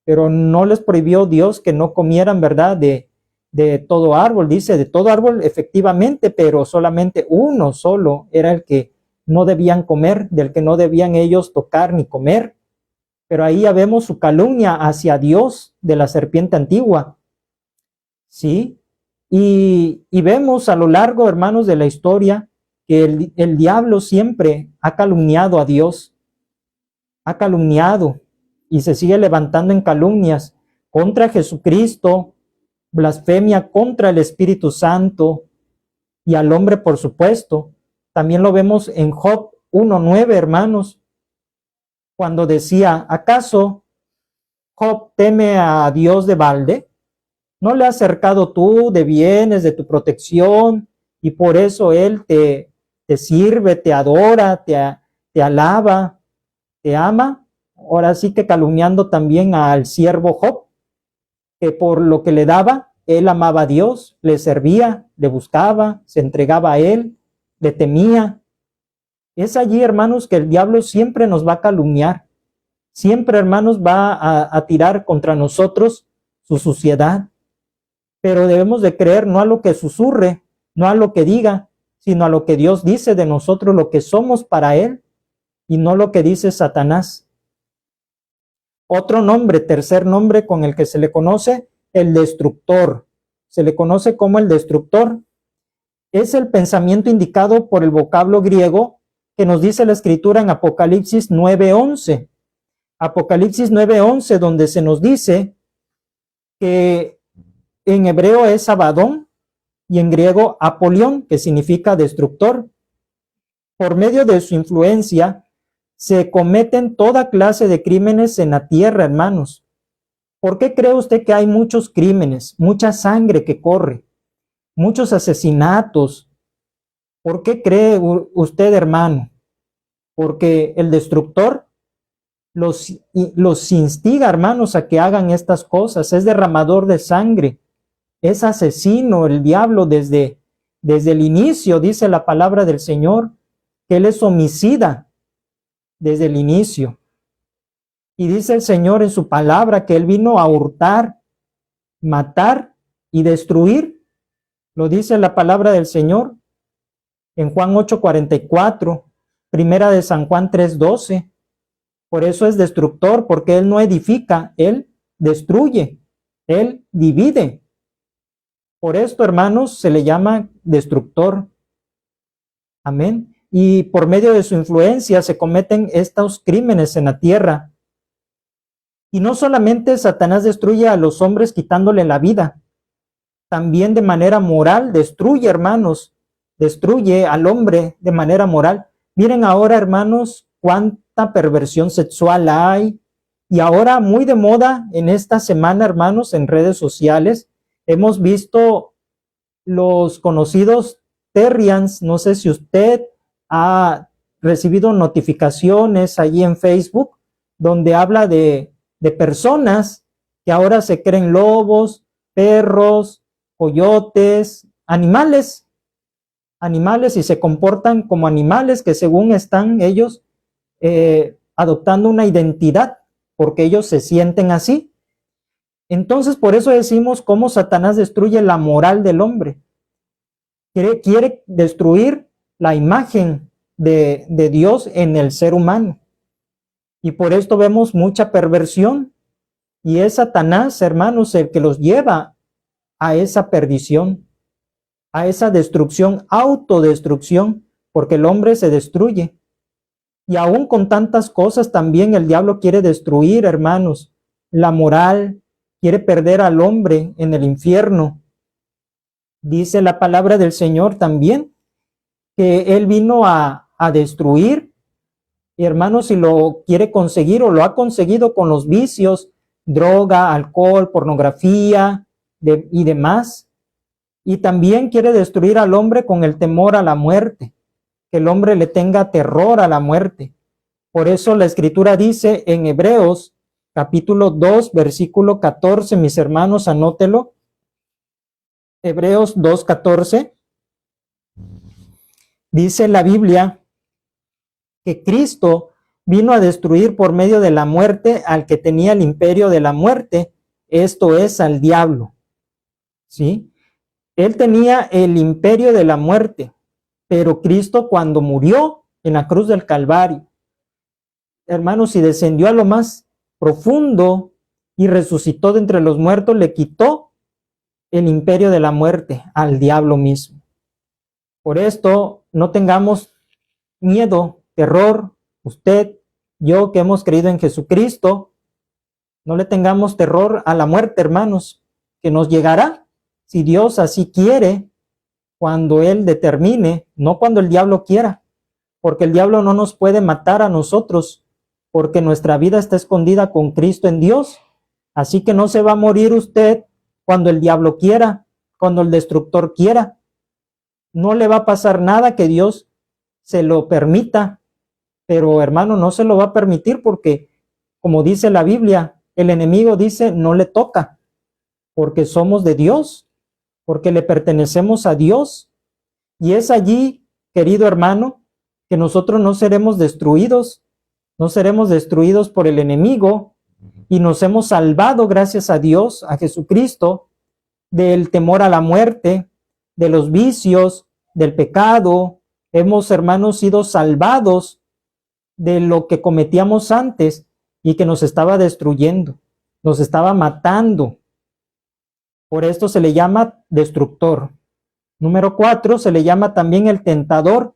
pero no les prohibió Dios que no comieran, ¿verdad? De todo árbol, dice, de todo árbol efectivamente, pero solamente uno solo era el que no debían comer, del que no debían ellos tocar ni comer. Pero ahí ya vemos su calumnia hacia Dios de la serpiente antigua. ¿Sí? Y vemos a lo largo, hermanos, de la historia que el diablo siempre ha calumniado a Dios. Ha calumniado y se sigue levantando en calumnias contra Jesucristo, blasfemia contra el Espíritu Santo y al hombre, por supuesto. También lo vemos en Job 1:9, hermanos, cuando decía, ¿acaso Job teme a Dios de balde? ¿No le has cercado tú de bienes, de tu protección, y por eso él te sirve, te adora, te alaba, te ama? Ahora sí que calumniando también al siervo Job, que por lo que le daba, él amaba a Dios, le servía, le buscaba, se entregaba a él, le temía. Es allí, hermanos, que el diablo siempre nos va a calumniar. Siempre, hermanos, va a tirar contra nosotros su suciedad. Pero debemos de creer no a lo que susurre, no a lo que diga, sino a lo que Dios dice de nosotros, lo que somos para Él, y no lo que dice Satanás. Otro nombre, tercer nombre con el que se le conoce, el destructor. Se le conoce como el destructor. Es el pensamiento indicado por el vocablo griego que nos dice la Escritura en Apocalipsis 9:11. Apocalipsis 9:11, donde se nos dice que en hebreo es Abadón y en griego Apolión, que significa destructor. Por medio de su influencia se cometen toda clase de crímenes en la tierra, hermanos. ¿Por qué cree usted que hay muchos crímenes, mucha sangre que corre, muchos asesinatos, ¿Por qué cree usted, hermano? Porque el destructor los instiga, hermanos, a que hagan estas cosas. Es derramador de sangre, es asesino, el diablo desde el inicio, dice la palabra del Señor, que él es homicida desde el inicio. Y dice el Señor en su palabra que él vino a hurtar, matar y destruir. Lo dice la palabra del Señor en Juan 8:44, primera de San Juan 3:12. Por eso es destructor, porque él no edifica, él destruye, él divide. Por esto, hermanos, se le llama destructor. Amén. Y por medio de su influencia se cometen estos crímenes en la tierra. Y no solamente Satanás destruye a los hombres quitándole la vida, también de manera moral destruye, hermanos, destruye al hombre de manera moral. Miren ahora, hermanos, cuánta perversión sexual hay. Y ahora muy de moda en esta semana, hermanos, en redes sociales, hemos visto los conocidos Terrians. No sé si usted ha recibido notificaciones allí en Facebook, donde habla de personas que ahora se creen lobos, perros, coyotes, animales y se comportan como animales que según están ellos adoptando una identidad, porque ellos se sienten así. Entonces, por eso decimos cómo Satanás destruye la moral del hombre. Quiere destruir la imagen de Dios en el ser humano. Y por esto vemos mucha perversión. Y es Satanás, hermanos, el que los lleva a esa perdición, a esa destrucción, autodestrucción, porque el hombre se destruye. Y aún con tantas cosas también el diablo quiere destruir, hermanos, la moral, quiere perder al hombre en el infierno. Dice la palabra del Señor también que él vino a destruir, y hermanos, si lo quiere conseguir o lo ha conseguido con los vicios, droga, alcohol, pornografía y demás. Y también quiere destruir al hombre con el temor a la muerte, que el hombre le tenga terror a la muerte. Por eso la Escritura dice en Hebreos capítulo 2, versículo 14, mis hermanos, anótelo. Hebreos 2:14, dice la Biblia que Cristo vino a destruir por medio de la muerte al que tenía el imperio de la muerte, esto es, al diablo. ¿Sí? Él tenía el imperio de la muerte, pero Cristo cuando murió en la cruz del Calvario, hermanos, y descendió a lo más profundo y resucitó de entre los muertos, le quitó el imperio de la muerte al diablo mismo. Por esto, no tengamos miedo, terror, usted, yo que hemos creído en Jesucristo, no le tengamos terror a la muerte, hermanos, que nos llegará, si Dios así quiere, cuando Él determine, no cuando el diablo quiera, porque el diablo no nos puede matar a nosotros, porque nuestra vida está escondida con Cristo en Dios. Así que no se va a morir usted cuando el diablo quiera, cuando el destructor quiera. No le va a pasar nada que Dios se lo permita, pero hermano, no se lo va a permitir porque, como dice la Biblia, el enemigo dice no le toca, porque somos de Dios, porque le pertenecemos a Dios. Y es allí, querido hermano, que nosotros no seremos destruidos por el enemigo, y nos hemos salvado gracias a Dios, a Jesucristo, del temor a la muerte, de los vicios, del pecado. Hemos, hermanos, sido salvados de lo que cometíamos antes y que nos estaba destruyendo, nos estaba matando. Por esto se le llama destructor. Número 4, se le llama también el tentador.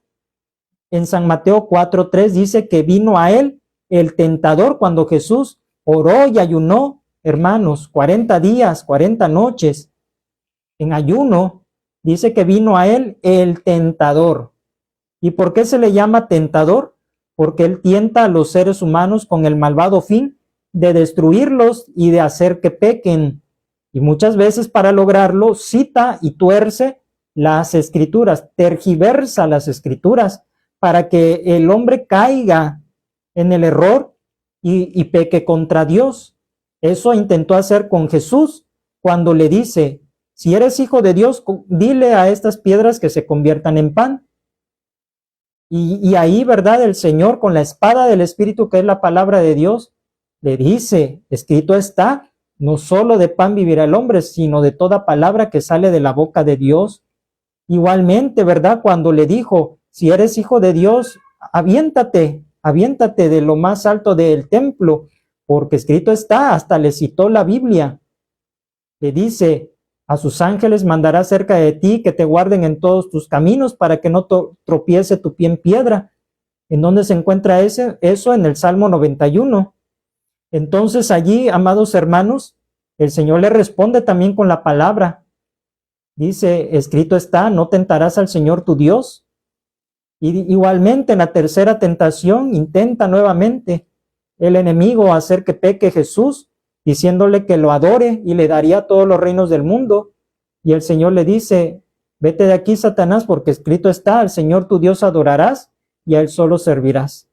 En San Mateo 4:3 dice que vino a él el tentador cuando Jesús oró y ayunó, hermanos, 40 días, 40 noches en ayuno. Dice que vino a él el tentador. ¿Y por qué se le llama tentador? Porque él tienta a los seres humanos con el malvado fin de destruirlos y de hacer que pequen. Y muchas veces para lograrlo cita y tuerce las escrituras, tergiversa las escrituras para que el hombre caiga en el error y peque contra Dios. Eso intentó hacer con Jesús cuando le dice, si eres hijo de Dios, dile a estas piedras que se conviertan en pan. Y ahí, ¿verdad? El Señor con la espada del Espíritu, que es la palabra de Dios, le dice, escrito está, no solo de pan vivirá el hombre, sino de toda palabra que sale de la boca de Dios. Igualmente, ¿verdad? Cuando le dijo, si eres hijo de Dios, aviéntate de lo más alto del templo, porque escrito está, hasta le citó la Biblia. Le dice, a sus ángeles mandará cerca de ti que te guarden en todos tus caminos para que no tropiece tu pie en piedra. ¿En dónde se encuentra eso? En el Salmo 91. Entonces allí, amados hermanos, el Señor le responde también con la palabra. Dice, escrito está, no tentarás al Señor tu Dios. Y igualmente en la tercera tentación intenta nuevamente el enemigo hacer que peque Jesús, diciéndole que lo adore y le daría todos los reinos del mundo. Y el Señor le dice, vete de aquí, Satanás, porque escrito está, al Señor tu Dios adorarás y a Él solo servirás.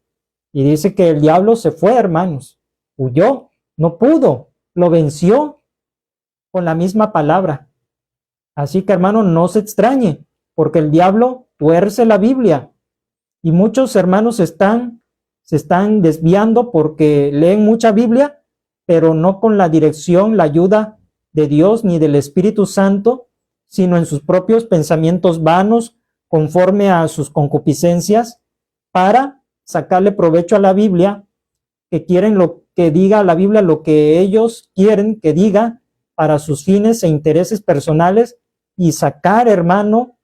Y dice que el diablo se fue, hermanos, huyó, no pudo, lo venció con la misma palabra. Así que, hermano, no se extrañe, porque el diablo tuerce la Biblia. Y muchos hermanos se están desviando porque leen mucha Biblia, pero no con la dirección, la ayuda de Dios ni del Espíritu Santo, sino en sus propios pensamientos vanos, conforme a sus concupiscencias, para sacarle provecho a la Biblia, que quieren lo que diga la Biblia, lo que ellos quieren que diga para sus fines e intereses personales, y sacar, hermano,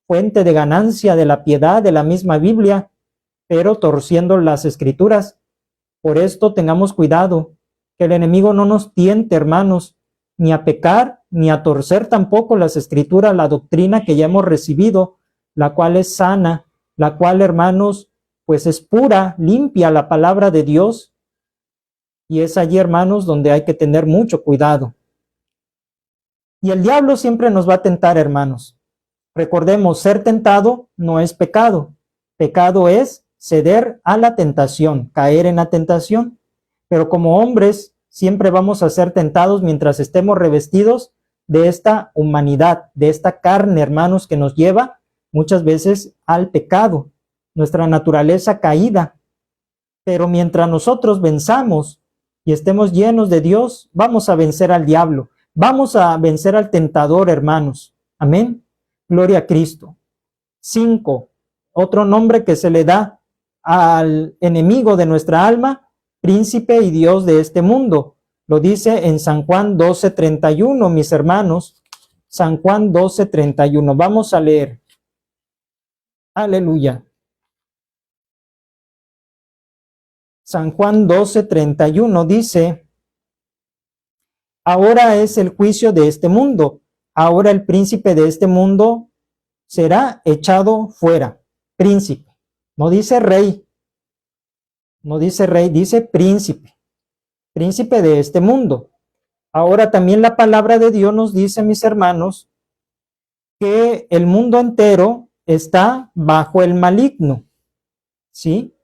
fuente de ganancia de la piedad de la misma Biblia, pero torciendo las escrituras. Por esto tengamos cuidado, que el enemigo no nos tiente, hermanos, ni a pecar, ni a torcer tampoco las escrituras, la doctrina que ya hemos recibido, la cual es sana, la cual, hermanos, pues es pura, limpia la palabra de Dios. Y es allí, hermanos, donde hay que tener mucho cuidado. Y el diablo siempre nos va a tentar, hermanos. Recordemos, ser tentado no es pecado. Pecado es ceder a la tentación, caer en la tentación. Pero como hombres siempre vamos a ser tentados mientras estemos revestidos de esta humanidad, de esta carne, hermanos, que nos lleva muchas veces al pecado, nuestra naturaleza caída. Pero mientras nosotros venzamos y estemos llenos de Dios, vamos a vencer al diablo, vamos a vencer al tentador, hermanos. Amén. Gloria a Cristo. 5. Otro nombre que se le da al enemigo de nuestra alma, príncipe y Dios de este mundo. Lo dice en San Juan 12:31, mis hermanos. San Juan 12:31. Vamos a leer. Aleluya. San Juan 12:31 dice, ahora es el juicio de este mundo. Ahora el príncipe de este mundo será echado fuera. Príncipe. No dice rey. No dice rey, dice príncipe. Príncipe de este mundo. Ahora también la palabra de Dios nos dice, mis hermanos, que el mundo entero está bajo el maligno. ¿Sí?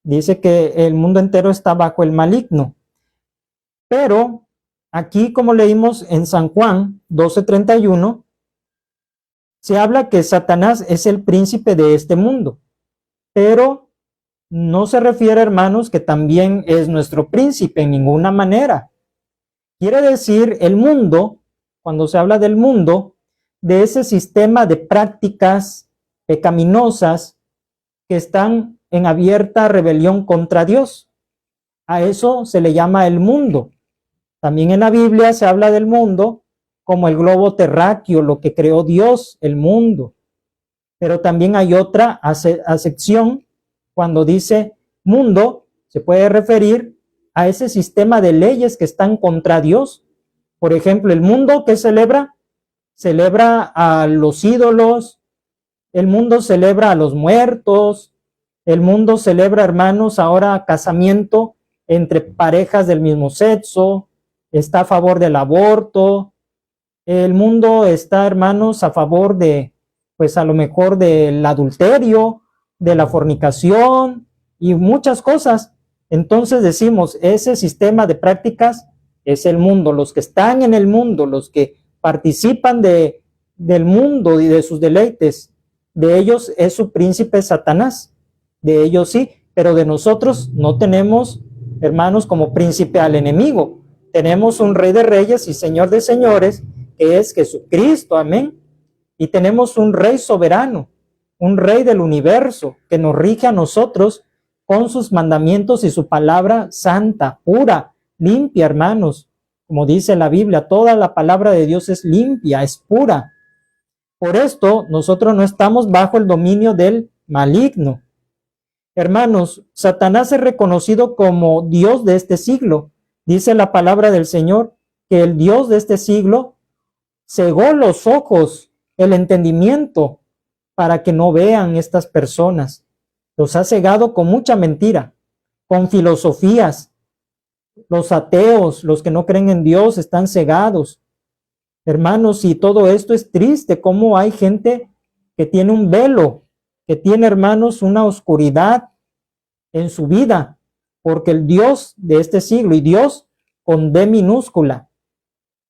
Dice que el mundo entero está bajo el maligno. Pero aquí, como leímos en San Juan 12:31, se habla que Satanás es el príncipe de este mundo. Pero no se refiere, hermanos, que también es nuestro príncipe en ninguna manera. Quiere decir el mundo, cuando se habla del mundo, de ese sistema de prácticas pecaminosas que están en abierta rebelión contra Dios. A eso se le llama el mundo. También en la Biblia se habla del mundo como el globo terráqueo, lo que creó Dios, el mundo. Pero también hay otra acepción cuando dice mundo, se puede referir a ese sistema de leyes que están contra Dios. Por ejemplo, el mundo que celebra a los ídolos, el mundo celebra a los muertos, el mundo celebra, hermanos, ahora casamiento entre parejas del mismo sexo, está a favor del aborto, el mundo está, hermanos, a favor de pues a lo mejor del adulterio, de la fornicación y muchas cosas. Entonces decimos, ese sistema de prácticas es el mundo. Los que están en el mundo, los que participan del mundo y de sus deleites, de ellos es su príncipe Satanás. De ellos sí, pero de nosotros no tenemos, hermanos, como príncipe al enemigo. Tenemos un Rey de Reyes y Señor de Señores, que es Jesucristo, amén. Y tenemos un Rey soberano, un Rey del universo, que nos rige a nosotros con sus mandamientos y su palabra santa, pura, limpia, hermanos. Como dice la Biblia, toda la palabra de Dios es limpia, es pura. Por esto, nosotros no estamos bajo el dominio del maligno. Hermanos, Satanás es reconocido como Dios de este siglo. Dice la palabra del Señor que el Dios de este siglo cegó los ojos, el entendimiento, para que no vean estas personas. Los ha cegado con mucha mentira, con filosofías. Los ateos, los que no creen en Dios, están cegados. Hermanos, y todo esto es triste, cómo hay gente que tiene un velo, que tiene, hermanos, una oscuridad en su vida, porque el Dios de este siglo, y Dios con D minúscula,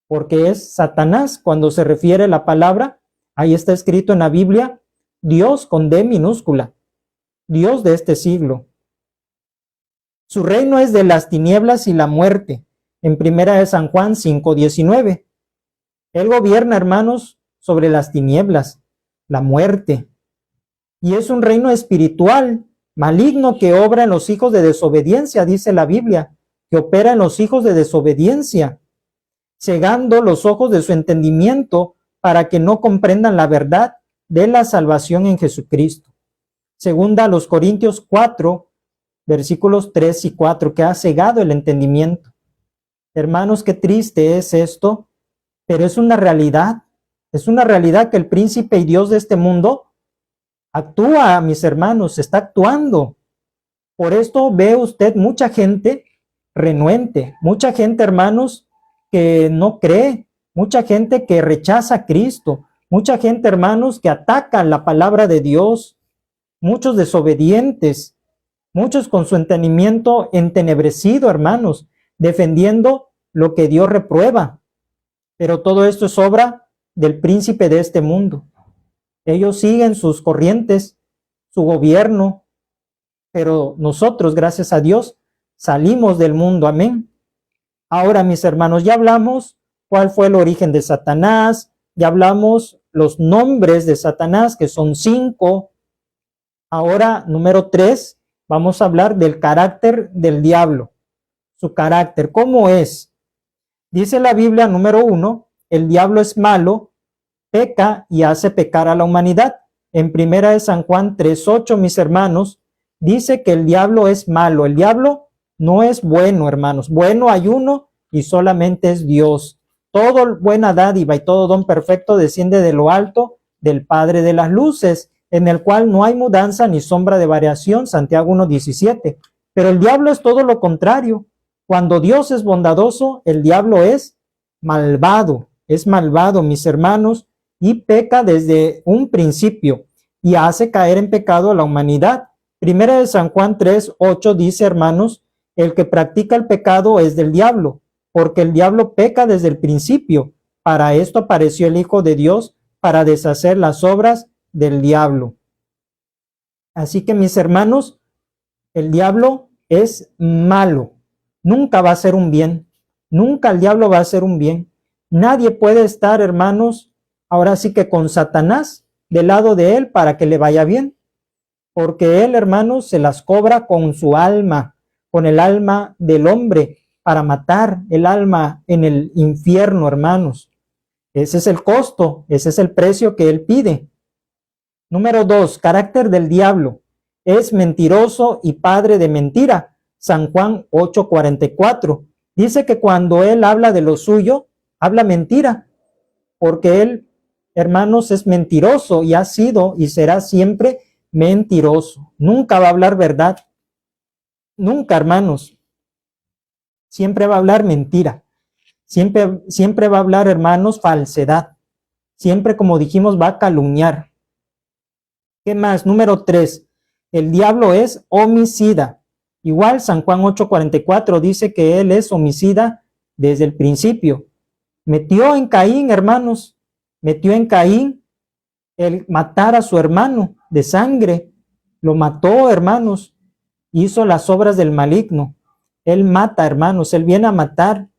porque es Satanás, cuando se refiere a la palabra, ahí está escrito en la Biblia, Dios con D minúscula, Dios de este siglo. Su reino es de las tinieblas y la muerte, en primera de San Juan 5:19. Él gobierna, hermanos, sobre las tinieblas, la muerte, y es un reino espiritual, maligno, que obra en los hijos de desobediencia, dice la Biblia, que opera en los hijos de desobediencia, cegando los ojos de su entendimiento para que no comprendan la verdad de la salvación en Jesucristo. Segunda a los Corintios 4, versículos 3 y 4, que ha cegado el entendimiento. Hermanos, qué triste es esto, pero es una realidad que el príncipe y Dios de este mundo actúa, mis hermanos, está actuando. Por esto ve usted mucha gente renuente, mucha gente, hermanos, que no cree, mucha gente que rechaza a Cristo, mucha gente, hermanos, que ataca la palabra de Dios, muchos desobedientes, muchos con su entendimiento entenebrecido, hermanos, defendiendo lo que Dios reprueba. Pero todo esto es obra del príncipe de este mundo. Ellos siguen sus corrientes, su gobierno, pero nosotros, gracias a Dios, salimos del mundo. Amén. Ahora, mis hermanos, ya hablamos cuál fue el origen de Satanás, ya hablamos los nombres de Satanás, que son 5. Ahora, número 3, vamos a hablar del carácter del diablo. Su carácter, ¿cómo es? Dice la Biblia, número 1, el diablo es malo, peca y hace pecar a la humanidad. En primera de San Juan 3:8, mis hermanos, dice que el diablo es malo. El diablo no es bueno, hermanos. Bueno hay uno y solamente es Dios. Todo buena dádiva y todo don perfecto desciende de lo alto, del Padre de las luces, en el cual no hay mudanza ni sombra de variación, Santiago 1:17. Pero el diablo es todo lo contrario. Cuando Dios es bondadoso, el diablo es malvado, mis hermanos, y peca desde un principio y hace caer en pecado a la humanidad. Primera de San Juan 3:8 dice, hermanos, el que practica el pecado es del diablo, porque el diablo peca desde el principio. Para esto apareció el Hijo de Dios, para deshacer las obras del diablo. Así que, mis hermanos, el diablo es malo. Nunca va a ser un bien. Nunca el diablo va a ser un bien. Nadie puede estar, hermanos, ahora sí que con Satanás del lado de él para que le vaya bien. Porque él, hermanos, se las cobra con su alma, con el alma del hombre, para matar el alma en el infierno, hermanos. Ese es el costo, ese es el precio que él pide. Número 2, carácter del diablo. Es mentiroso y padre de mentira. San Juan 8:44. Dice que cuando él habla de lo suyo, habla mentira, porque él, hermanos, es mentiroso y ha sido y será siempre mentiroso. Nunca va a hablar verdad. Nunca, hermanos. Siempre va a hablar mentira. Siempre va a hablar, hermanos, falsedad. Siempre, como dijimos, va a calumniar. ¿Qué más? Número 3. El diablo es homicida. Igual San Juan 8:44 dice que él es homicida desde el principio. Metió en Caín, hermanos, metió en Caín el matar a su hermano de sangre. Lo mató, hermanos. Hizo las obras del maligno. Él mata, hermanos. Él viene a matar.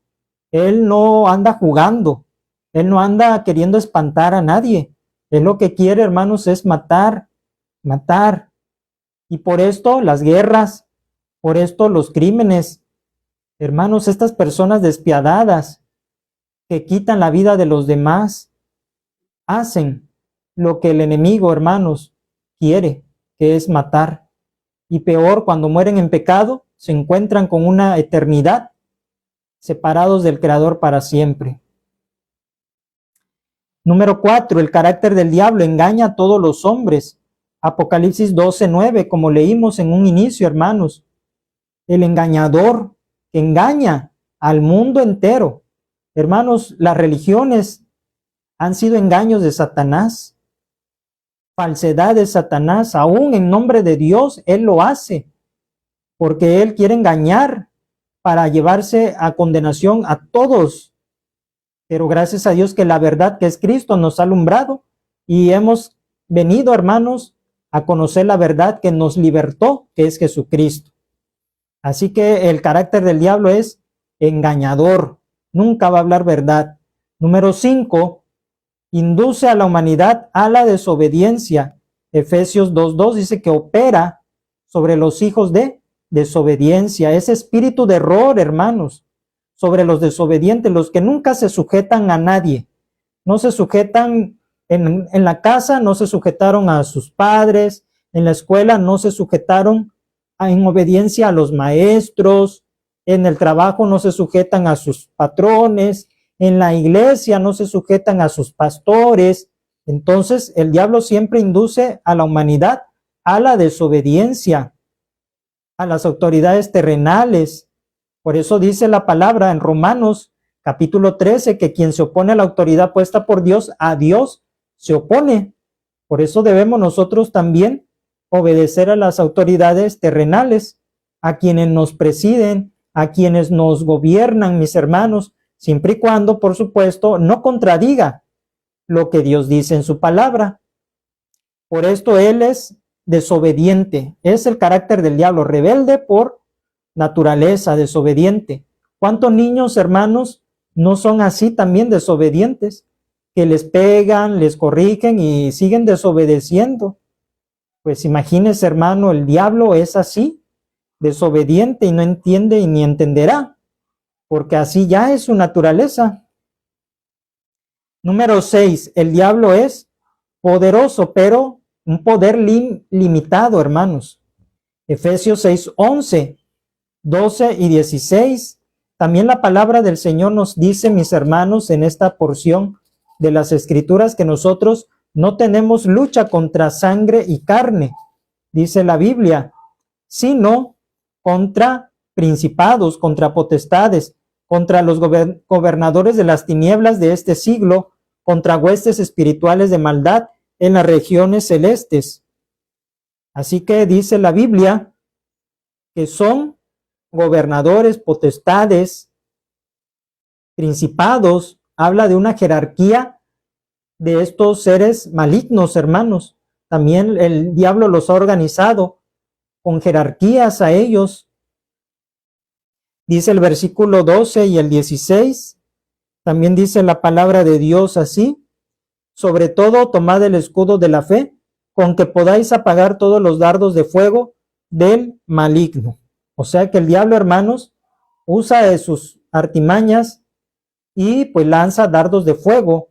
Él no anda jugando. Él no anda queriendo espantar a nadie. Él lo que quiere, hermanos, es matar, matar. Y por esto las guerras, por esto los crímenes. Hermanos, estas personas despiadadas que quitan la vida de los demás, hacen lo que el enemigo, hermanos, quiere, que es matar. Y peor, cuando mueren en pecado, se encuentran con una eternidad separados del Creador para siempre. Número 4, el carácter del diablo engaña a todos los hombres. Apocalipsis 12:9, como leímos en un inicio, hermanos. El engañador que engaña al mundo entero. Hermanos, las religiones han sido engaños de Satanás, falsedad de Satanás, aún en nombre de Dios, él lo hace, porque él quiere engañar para llevarse a condenación a todos. Pero gracias a Dios que la verdad que es Cristo nos ha alumbrado y hemos venido, hermanos, a conocer la verdad que nos libertó, que es Jesucristo. Así que el carácter del diablo es engañador, nunca va a hablar verdad. Número 5, induce a la humanidad a la desobediencia. Efesios 2:2 dice que opera sobre los hijos de desobediencia. Ese espíritu de error, hermanos, sobre los desobedientes, los que nunca se sujetan a nadie. No se sujetan en la casa, no se sujetaron a sus padres, en la escuela no se sujetaron en obediencia a los maestros, en el trabajo no se sujetan a sus patrones, en la iglesia no se sujetan a sus pastores. Entonces el diablo siempre induce a la humanidad a la desobediencia, a las autoridades terrenales. Por eso dice la palabra en Romanos capítulo 13 que quien se opone a la autoridad puesta por Dios, a Dios se opone. Por eso debemos nosotros también obedecer a las autoridades terrenales, a quienes nos presiden, a quienes nos gobiernan, mis hermanos, siempre y cuando, por supuesto, no contradiga lo que Dios dice en su palabra. Por esto él es desobediente, es el carácter del diablo, rebelde por naturaleza, desobediente. ¿Cuántos niños, hermanos, no son así también desobedientes? Que les pegan, les corrigen y siguen desobedeciendo. Pues imagínese, hermano, el diablo es así, desobediente y no entiende y ni entenderá, porque así ya es su naturaleza. Número 6, el diablo es poderoso, pero un poder limitado, hermanos. Efesios 6:11, 12 y 16. También la palabra del Señor nos dice, mis hermanos, en esta porción de las Escrituras, que nosotros no tenemos lucha contra sangre y carne, dice la Biblia, sino contra principados, contra potestades, contra los gobernadores de las tinieblas de este siglo, contra huestes espirituales de maldad en las regiones celestes. Así que dice la Biblia que son gobernadores, potestades, principados, habla de una jerarquía de estos seres malignos, hermanos. También el diablo los ha organizado con jerarquías a ellos. Dice el versículo 12 y el 16, también dice la palabra de Dios así: sobre todo tomad el escudo de la fe, con que podáis apagar todos los dardos de fuego del maligno. O sea que el diablo, hermanos, usa de sus artimañas y pues lanza dardos de fuego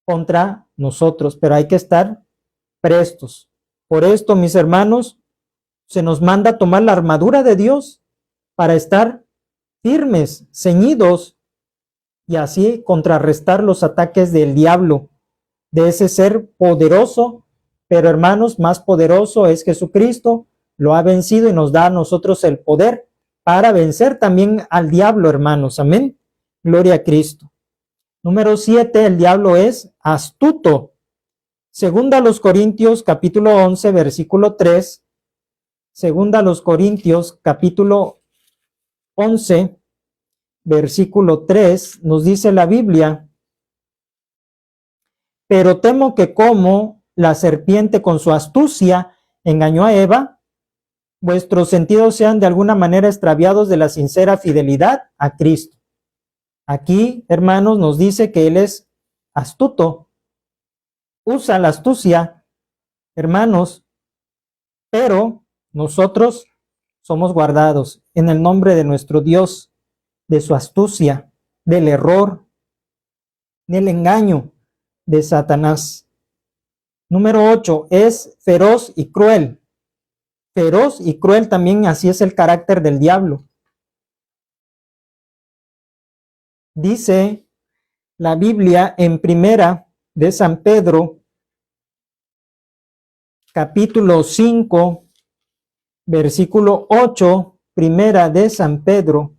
contra nosotros, pero hay que estar prestos. Por esto, mis hermanos, se nos manda tomar la armadura de Dios para estar firmes, ceñidos, y así contrarrestar los ataques del diablo, de ese ser poderoso. Pero hermanos, más poderoso es Jesucristo, lo ha vencido y nos da a nosotros el poder para vencer también al diablo, hermanos. Amén. Gloria a Cristo. Número 7, el diablo es astuto. Segunda a los Corintios, capítulo 11, versículo 3. Segunda a los Corintios, capítulo 11, versículo 3, nos dice la Biblia: pero temo que como la serpiente con su astucia engañó a Eva, vuestros sentidos sean de alguna manera extraviados de la sincera fidelidad a Cristo. Aquí, hermanos, nos dice que Él es astuto, usa la astucia, hermanos, pero nosotros somos guardados en el nombre de nuestro Dios, de su astucia, del error, del engaño de Satanás. Número 8, es feroz y cruel. Feroz y cruel también, así es el carácter del diablo. Dice la Biblia en Primera de San Pedro, capítulo 5, versículo 8, Primera de San Pedro,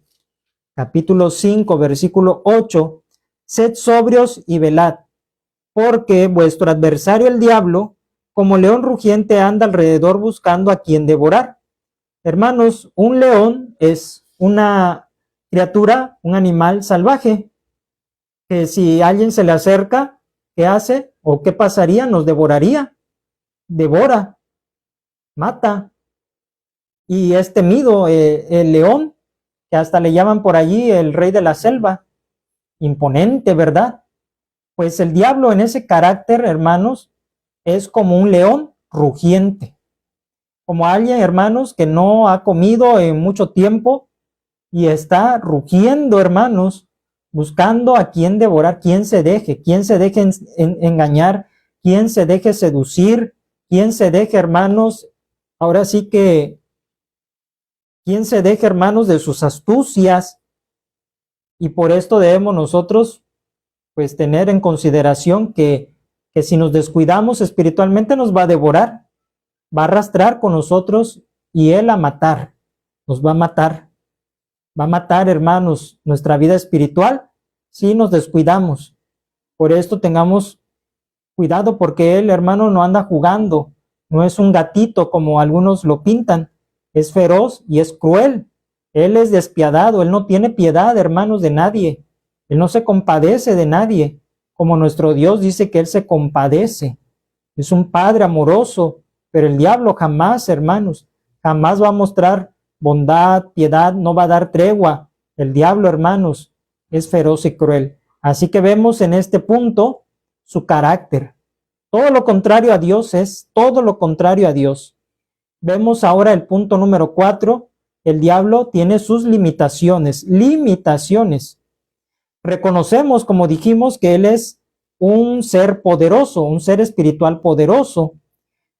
capítulo 5, versículo 8, sed sobrios y velad, porque vuestro adversario el diablo, como león rugiente, anda alrededor buscando a quien devorar. Hermanos, un león es una criatura, un animal salvaje, que si alguien se le acerca, ¿qué hace? ¿O qué pasaría? Nos devoraría, devora, mata. Y es temido el león, que hasta le llaman por allí el rey de la selva, imponente, ¿verdad? Pues el diablo en ese carácter, hermanos, es como un león rugiente, como alguien, hermanos, que no ha comido en mucho tiempo y está rugiendo, hermanos, buscando a quien devorar, quien se deje engañar, quien se deje seducir, quien se deje, hermanos, ahora sí que, quien se deje, hermanos, de sus astucias. Y por esto debemos nosotros, pues, tener en consideración que si nos descuidamos espiritualmente nos va a devorar, va a arrastrar con nosotros y Él a matar, nos va a matar. Va a matar, hermanos, nuestra vida espiritual si nos descuidamos. Por esto tengamos cuidado, porque Él, hermano, no anda jugando, no es un gatito como algunos lo pintan, es feroz y es cruel. Él es despiadado, Él no tiene piedad, hermanos, de nadie. Él no se compadece de nadie, como nuestro Dios dice que Él se compadece. Es un Padre amoroso, pero el diablo jamás, hermanos, jamás va a mostrar bondad, piedad, no va a dar tregua. El diablo, hermanos, es feroz y cruel. Así que vemos en este punto su carácter. Todo lo contrario a Dios es todo lo contrario a Dios. Vemos ahora el punto número 4. El diablo tiene sus limitaciones. Limitaciones. Reconocemos, como dijimos, que él es un ser poderoso, un ser espiritual poderoso,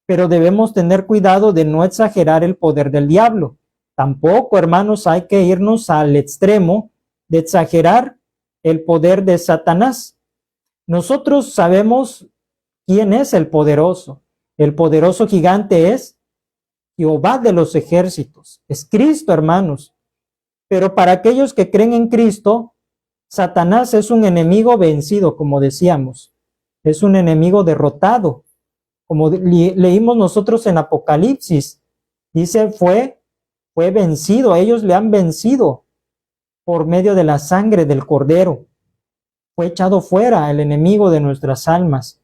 pero debemos tener cuidado de no exagerar el poder del diablo. Tampoco, hermanos, hay que irnos al extremo de exagerar el poder de Satanás. Nosotros sabemos quién es el poderoso. El poderoso gigante es Jehová de los ejércitos. Es Cristo, hermanos. Pero para aquellos que creen en Cristo, Satanás es un enemigo vencido, como decíamos. Es un enemigo derrotado. Como leímos nosotros en Apocalipsis, dice, fue vencido, ellos le han vencido por medio de la sangre del Cordero. Fue echado fuera el enemigo de nuestras almas.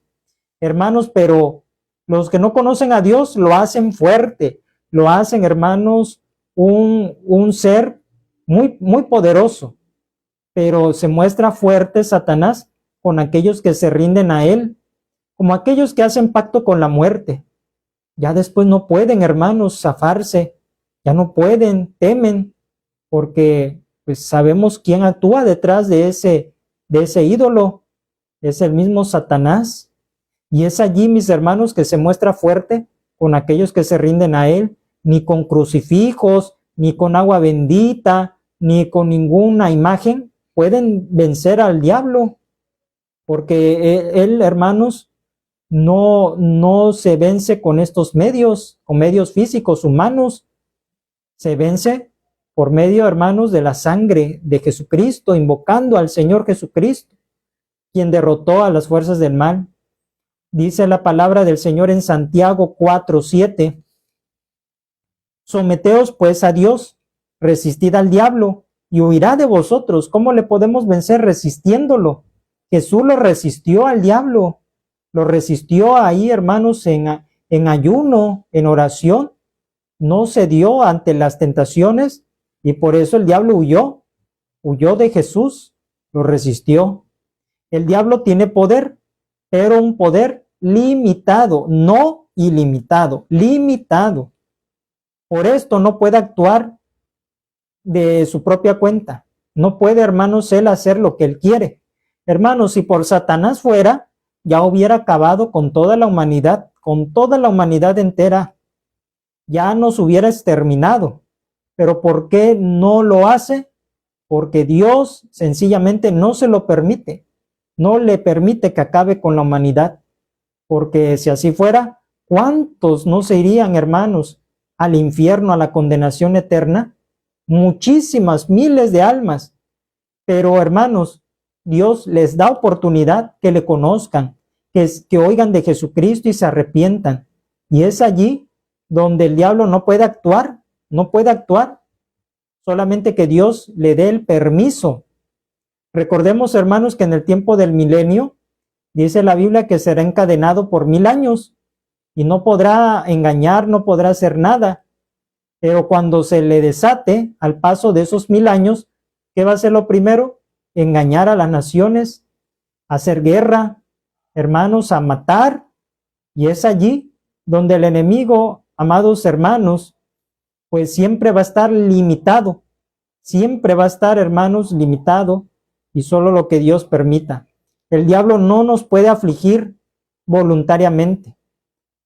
Hermanos, pero los que no conocen a Dios lo hacen fuerte, lo hacen, hermanos, un ser muy, muy poderoso, pero se muestra fuerte Satanás con aquellos que se rinden a él, como aquellos que hacen pacto con la muerte. Ya después no pueden, hermanos, zafarse, ya no pueden, temen, porque pues sabemos quién actúa detrás de ese ídolo, es el mismo Satanás. Y es allí, mis hermanos, que se muestra fuerte con aquellos que se rinden a él, ni con crucifijos, ni con agua bendita, ni con ninguna imagen pueden vencer al diablo, porque él, hermanos, no se vence con estos medios, con medios físicos humanos, se vence por medio, hermanos, de la sangre de Jesucristo, invocando al Señor Jesucristo, quien derrotó a las fuerzas del mal. Dice la palabra del Señor en Santiago 4:7. Someteos pues a Dios, resistid al diablo y huirá de vosotros. ¿Cómo le podemos vencer? Resistiéndolo. Jesús lo resistió al diablo, lo resistió ahí, hermanos, en ayuno, en oración. No cedió ante las tentaciones y por eso el diablo huyó de Jesús, lo resistió. El diablo tiene poder, pero un poder limitado, no ilimitado, limitado. Por esto no puede actuar de su propia cuenta. No puede, hermanos, él hacer lo que él quiere. Hermanos, si por Satanás fuera, ya hubiera acabado con toda la humanidad entera. Ya nos hubiera exterminado. Pero ¿por qué no lo hace? Porque Dios sencillamente no se lo permite. No le permite que acabe con la humanidad. Porque si así fuera, ¿cuántos no se irían, hermanos, al infierno, a la condenación eterna? Muchísimas, miles de almas. Pero, hermanos, Dios les da oportunidad que le conozcan, que oigan de Jesucristo y se arrepientan. Y es allí donde el diablo no puede actuar, solamente que Dios le dé el permiso. Recordemos, hermanos, que en el tiempo del milenio, dice la Biblia que será encadenado por 1000 años y no podrá engañar, no podrá hacer nada. Pero cuando se le desate al paso de esos 1000 años, ¿qué va a ser lo primero? Engañar a las naciones, hacer guerra, hermanos, a matar. Y es allí donde el enemigo, amados hermanos, pues siempre va a estar limitado. Siempre va a estar, hermanos, limitado y solo lo que Dios permita. El diablo no nos puede afligir voluntariamente,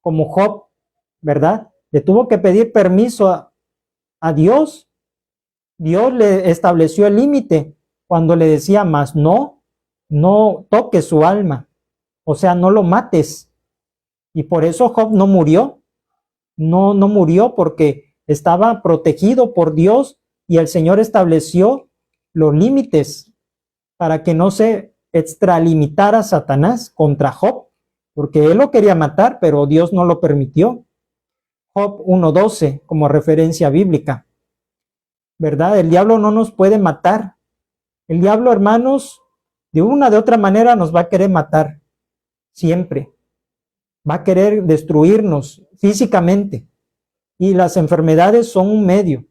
como Job, ¿verdad? Le tuvo que pedir permiso a Dios. Dios le estableció el límite cuando le decía, más no toques su alma, o sea, no lo mates. Y por eso Job no murió, no murió porque estaba protegido por Dios y el Señor estableció los límites para que no se extralimitara Satanás contra Job, porque él lo quería matar, pero Dios no lo permitió. Job 1:12 como referencia bíblica, ¿verdad? El diablo no nos puede matar. El diablo, hermanos, de una de otra manera nos va a querer matar, siempre. Va a querer destruirnos físicamente. Y las enfermedades son un medio.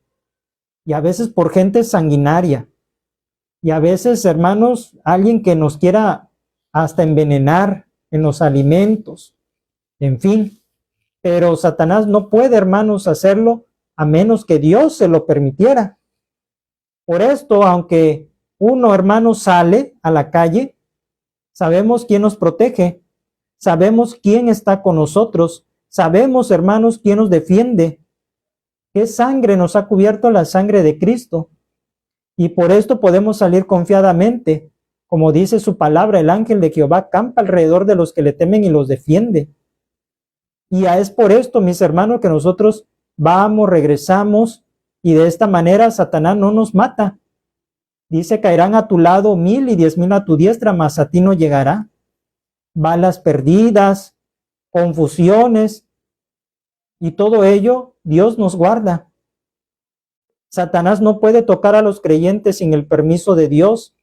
Y a veces por gente sanguinaria. Y a veces, hermanos, alguien que nos quiera hasta envenenar en los alimentos. En fin. Pero Satanás no puede, hermanos, hacerlo a menos que Dios se lo permitiera. Por esto, aunque uno, hermano, sale a la calle, sabemos quién nos protege, sabemos quién está con nosotros, sabemos, hermanos, quién nos defiende, qué sangre nos ha cubierto la sangre de Cristo. Y por esto podemos salir confiadamente. Como dice su palabra, el ángel de Jehová campa alrededor de los que le temen y los defiende. Y es por esto, mis hermanos, que nosotros vamos, regresamos, y de esta manera Satanás no nos mata. Dice, caerán a tu lado 1000 y 10,000 a tu diestra, mas a ti no llegará. Balas perdidas, confusiones, y todo ello Dios nos guarda. Satanás no puede tocar a los creyentes sin el permiso de Dios.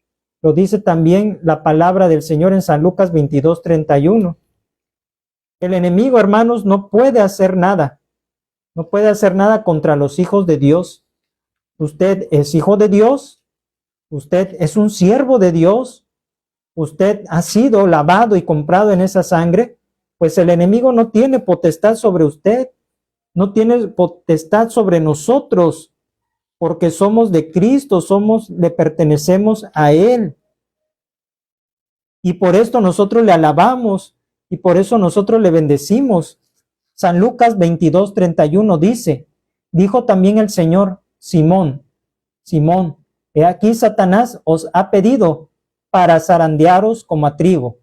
Lo dice también la palabra del Señor en San Lucas 22:31. El enemigo, hermanos, no puede hacer nada. No puede hacer nada contra los hijos de Dios. Usted es hijo de Dios. Usted es un siervo de Dios. Usted ha sido lavado y comprado en esa sangre. Pues el enemigo no tiene potestad sobre usted. No tiene potestad sobre nosotros. Porque somos de Cristo, le pertenecemos a Él. Y por esto nosotros le alabamos y por eso nosotros le bendecimos. San Lucas 22:31 dice, dijo también el Señor, Simón, Simón, he aquí Satanás os ha pedido para zarandearos como a trigo.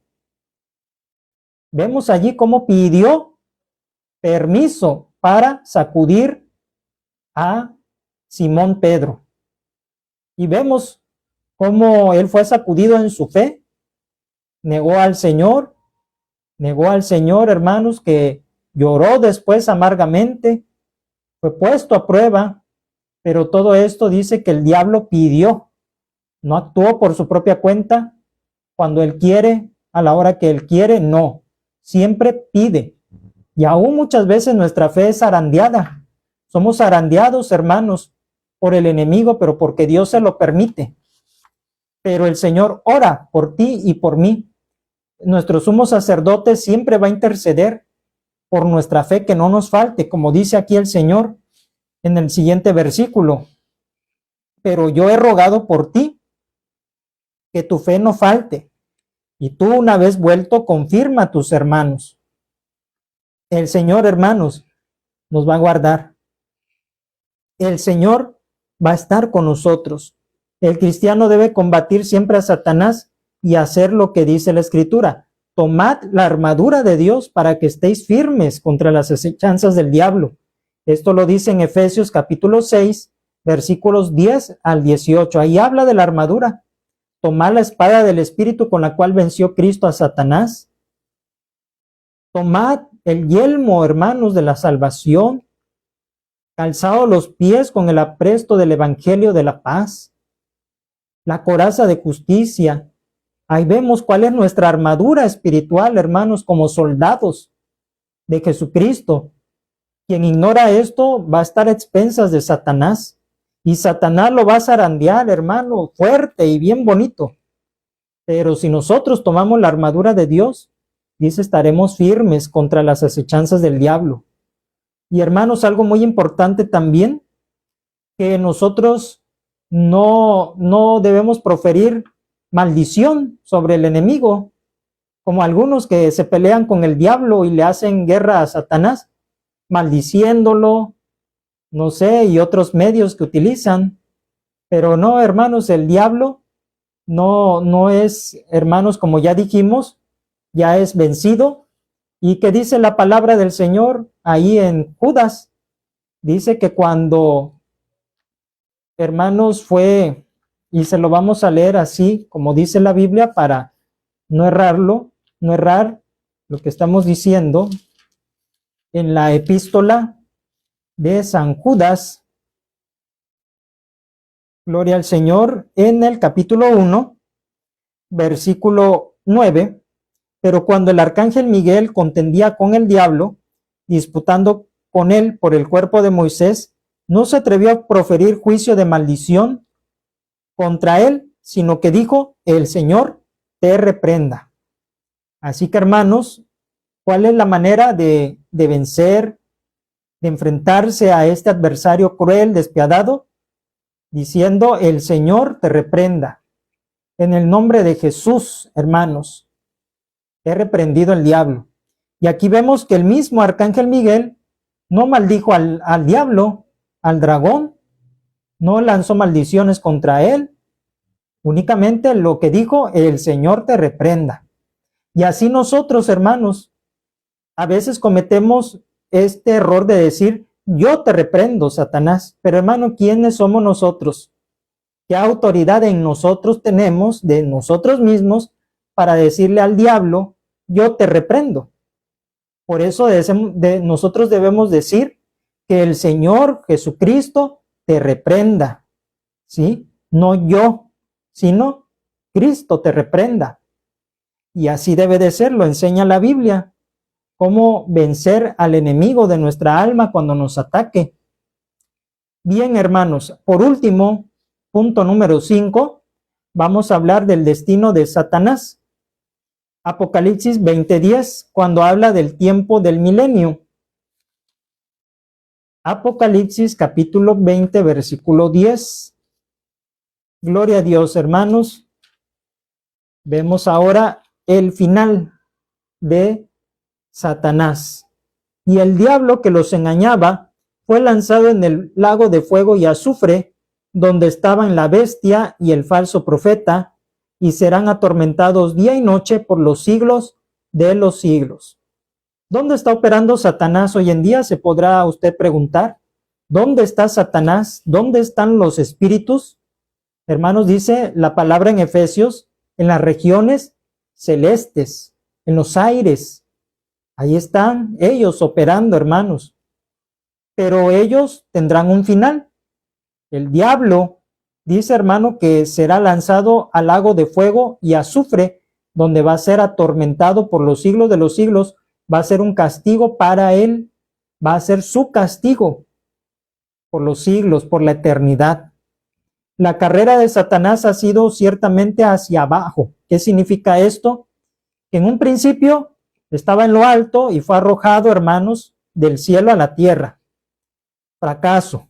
Vemos allí cómo pidió permiso para sacudir a Simón Pedro. Y vemos cómo él fue sacudido en su fe, negó al Señor negó al Señor, hermanos, que lloró después amargamente, fue puesto a prueba, pero todo esto dice que el diablo pidió, no actuó por su propia cuenta, cuando él quiere, a la hora que él quiere, no, siempre pide. Y aún muchas veces nuestra fe es zarandeada. Somos zarandeados, hermanos, por el enemigo, pero porque Dios se lo permite. Pero el Señor ora por ti y por mí. Nuestro sumo sacerdote siempre va a interceder por nuestra fe, que no nos falte, como dice aquí el Señor en el siguiente versículo. Pero yo he rogado por ti, que tu fe no falte, y tú, una vez vuelto, confirma a tus hermanos. El Señor, hermanos, nos va a guardar. El Señor va a estar con nosotros. El cristiano debe combatir siempre a Satanás y hacer lo que dice la Escritura. Tomad la armadura de Dios para que estéis firmes contra las acechanzas del diablo. Esto lo dice en Efesios capítulo 6, versículos 10 al 18. Ahí habla de la armadura. Tomad la espada del Espíritu con la cual venció Cristo a Satanás. Tomad el yelmo, hermanos, de la salvación. Calzados los pies con el apresto del Evangelio de la paz. La coraza de justicia. Ahí vemos cuál es nuestra armadura espiritual, hermanos, como soldados de Jesucristo. Quien ignora esto va a estar a expensas de Satanás. Y Satanás lo va a zarandear, hermano, fuerte y bien bonito. Pero si nosotros tomamos la armadura de Dios, dice, estaremos firmes contra las acechanzas del diablo. Y hermanos, algo muy importante también, que nosotros no debemos proferir maldición sobre el enemigo, como algunos que se pelean con el diablo y le hacen guerra a Satanás, maldiciéndolo, no sé, y otros medios que utilizan. Pero no, hermanos, el diablo no es, hermanos, como ya dijimos, ya es vencido. ¿Y qué dice la palabra del Señor ahí en Judas? Dice que cuando, hermanos, fue, y se lo vamos a leer así, como dice la Biblia, para no errar lo que estamos diciendo, en la epístola de San Judas, gloria al Señor, en el capítulo 1, versículo 9, pero cuando el arcángel Miguel contendía con el diablo, disputando con él por el cuerpo de Moisés, no se atrevió a proferir juicio de maldición contra él, sino que dijo, el Señor te reprenda. Así que, hermanos, ¿cuál es la manera de vencer, de enfrentarse a este adversario cruel, despiadado? Diciendo, el Señor te reprenda. En el nombre de Jesús, hermanos, he reprendido al diablo. Y aquí vemos que el mismo arcángel Miguel no maldijo al diablo, al dragón, no lanzó maldiciones contra él, únicamente lo que dijo, el Señor te reprenda. Y así nosotros, hermanos, a veces cometemos este error de decir, yo te reprendo, Satanás. Pero hermano, ¿quiénes somos nosotros? ¿Qué autoridad en nosotros tenemos, de nosotros mismos, para decirle al diablo, yo te reprendo? Por eso nosotros debemos decir que el Señor Jesucristo te reprenda, ¿sí? No yo, sino Cristo te reprenda. Y así debe de ser, lo enseña la Biblia, cómo vencer al enemigo de nuestra alma cuando nos ataque. Bien, hermanos, por último, punto número 5, vamos a hablar del destino de Satanás. Apocalipsis 20:10, cuando habla del tiempo del milenio. Apocalipsis capítulo 20, versículo 10. Gloria a Dios, hermanos. Vemos ahora el final de Satanás. Y el diablo que los engañaba fue lanzado en el lago de fuego y azufre, donde estaban la bestia y el falso profeta, y serán atormentados día y noche por los siglos de los siglos. ¿Dónde está operando Satanás hoy en día? Se podrá usted preguntar. ¿Dónde está Satanás? ¿Dónde están los espíritus? Hermanos, dice la palabra en Efesios, en las regiones celestes, en los aires, Ahí están ellos operando, hermanos. Pero ellos tendrán un final. El diablo dice, hermano, que será lanzado al lago de fuego y azufre, donde va a ser atormentado por los siglos de los siglos. Va a ser un castigo para él. Va a ser su castigo por los siglos, por la eternidad. La carrera de Satanás ha sido ciertamente hacia abajo. ¿Qué significa esto? Que en un principio estaba en lo alto y fue arrojado, hermanos, del cielo a la tierra. Fracaso.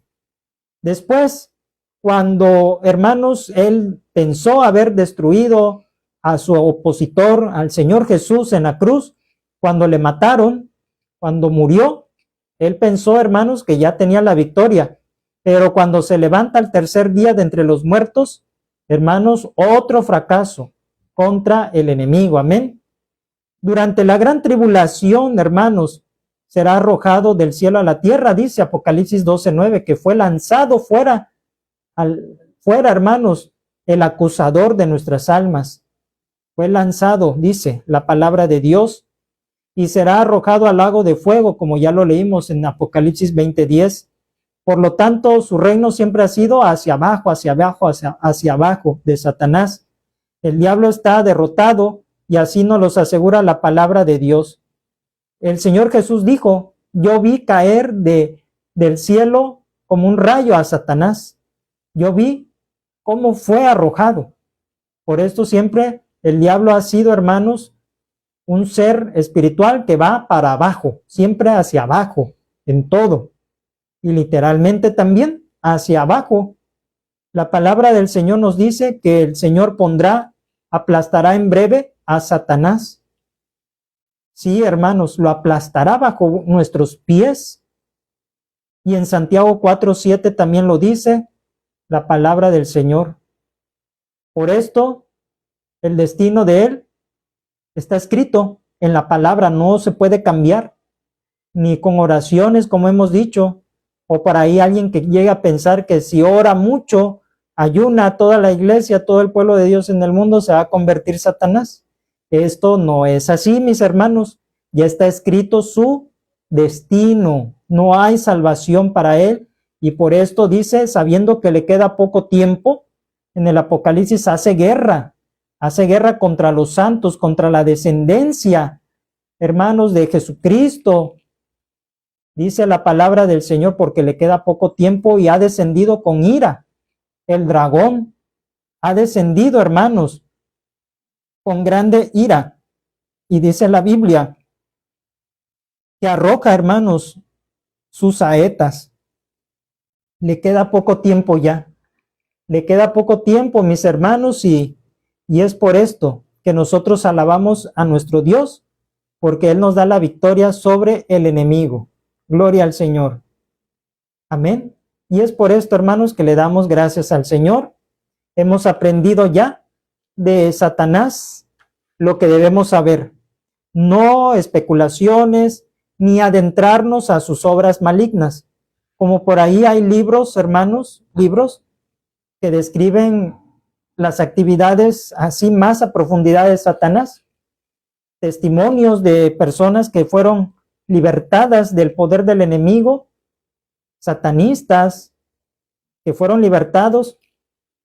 Después, cuando, hermanos, él pensó haber destruido a su opositor, al Señor Jesús en la cruz, cuando le mataron, cuando murió, él pensó, hermanos, que ya tenía la victoria. Pero cuando se levanta al tercer día de entre los muertos, hermanos, otro fracaso contra el enemigo. Amén. Durante la gran tribulación, hermanos, será arrojado del cielo a la tierra, dice Apocalipsis 12:9, que fue lanzado fuera, hermanos, el acusador de nuestras almas. Fue lanzado, dice la palabra de Dios, y será arrojado al lago de fuego, como ya lo leímos en Apocalipsis 20:10. Por lo tanto, su reino siempre ha sido hacia abajo, hacia abajo de Satanás. El diablo está derrotado y así nos los asegura la palabra de Dios. El Señor Jesús dijo, yo vi caer del cielo como un rayo a Satanás. Yo vi cómo fue arrojado. Por esto siempre el diablo ha sido, hermanos, un ser espiritual que va para abajo, siempre hacia abajo, en todo. Y literalmente también hacia abajo. La palabra del Señor nos dice que el Señor aplastará en breve a Satanás. Sí, hermanos, lo aplastará bajo nuestros pies. Y en Santiago 4:7 también lo dice la palabra del Señor. Por esto, el destino de él está escrito en la palabra, no se puede cambiar, ni con oraciones, como hemos dicho, o por ahí alguien que llegue a pensar que si ora mucho, ayuna toda la iglesia, todo el pueblo de Dios en el mundo, se va a convertir Satanás. Esto no es así, mis hermanos. Ya está escrito su destino. No hay salvación para él. Y por esto dice, sabiendo que le queda poco tiempo, en el Apocalipsis hace guerra contra los santos, contra la descendencia, hermanos, de Jesucristo. Dice la palabra del Señor, porque le queda poco tiempo y ha descendido con ira. El dragón ha descendido, hermanos, con grande ira. Y dice la Biblia que arroja, hermanos, sus saetas. Le queda poco tiempo ya. Le queda poco tiempo, mis hermanos, y es por esto que nosotros alabamos a nuestro Dios, porque Él nos da la victoria sobre el enemigo. Gloria al Señor. Amén. Y es por esto, hermanos, que le damos gracias al Señor. Hemos aprendido ya de Satanás lo que debemos saber. No especulaciones, ni adentrarnos a sus obras malignas. Como por ahí hay libros, hermanos, libros que describen las actividades así más a profundidad de Satanás. Testimonios de personas que fueron libertadas del poder del enemigo, satanistas que fueron libertados.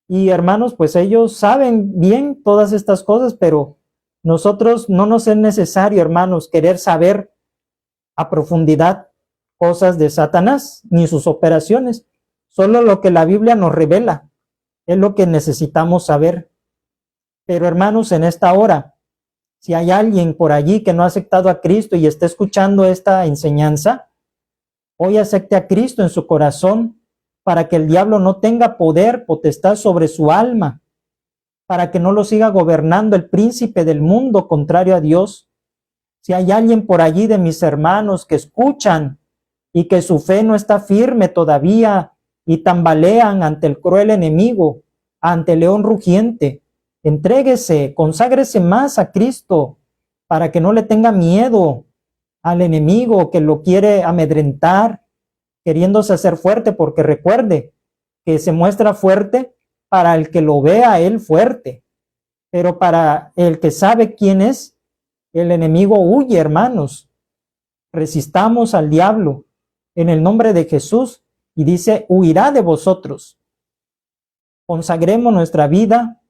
Y hermanos, pues ellos saben bien todas estas cosas, pero nosotros no nos es necesario, hermanos, querer saber a profundidad cosas de Satanás ni sus operaciones. Solo lo que la Biblia nos revela es lo que necesitamos saber. Pero hermanos, en esta hora, si hay alguien por allí que no ha aceptado a Cristo y está escuchando esta enseñanza, hoy acepte a Cristo en su corazón para que el diablo no tenga poder, potestad sobre su alma, para que no lo siga gobernando el príncipe del mundo contrario a Dios. Si hay alguien por allí de mis hermanos que escuchan y que su fe no está firme todavía y tambalean ante el cruel enemigo, ante el león rugiente, entréguese, conságrese más a Cristo para que no le tenga miedo al enemigo que lo quiere amedrentar, queriéndose hacer fuerte, porque recuerde que se muestra fuerte para el que lo vea a él fuerte, pero para el que sabe quién es, el enemigo huye, hermanos. resistamos al diablo en el nombre de Jesús y dice, huirá de vosotros. Consagremos nuestra vida,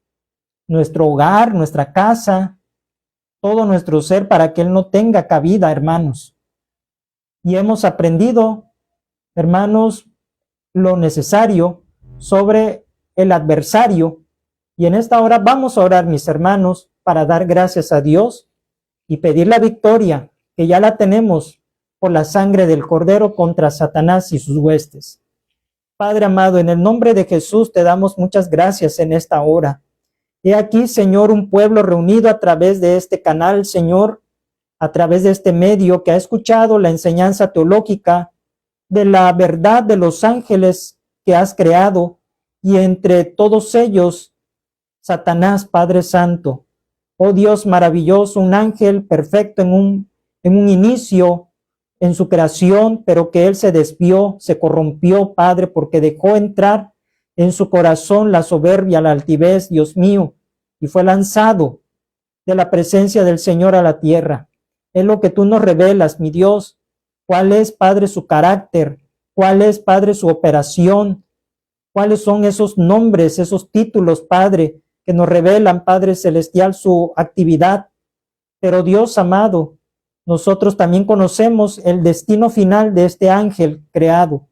nuestro hogar, nuestra casa, todo nuestro ser para que él no tenga cabida, hermanos. Y hemos aprendido, hermanos, lo necesario sobre el adversario. Y en esta hora vamos a orar, mis hermanos, para dar gracias a Dios y pedir la victoria que ya la tenemos por la sangre del Cordero contra Satanás y sus huestes. Padre amado, en el nombre de Jesús te damos muchas gracias en esta hora. He aquí, Señor, un pueblo reunido a través de este canal, Señor, a través de este medio que ha escuchado la enseñanza teológica de la verdad de los ángeles que has creado, y entre todos ellos, Satanás, Padre Santo. Oh Dios maravilloso, un ángel perfecto en un inicio, en su creación, pero que él se desvió, se corrompió, Padre, porque dejó entrar en su corazón la soberbia, la altivez, Dios mío, y fue lanzado de la presencia del Señor a la tierra. Es lo que tú nos revelas, mi Dios, cuál es, Padre, su carácter, cuál es, Padre, su operación, cuáles son esos nombres, esos títulos, Padre, que nos revelan, Padre Celestial, su actividad. Pero Dios amado, nosotros también conocemos el destino final de este ángel creado.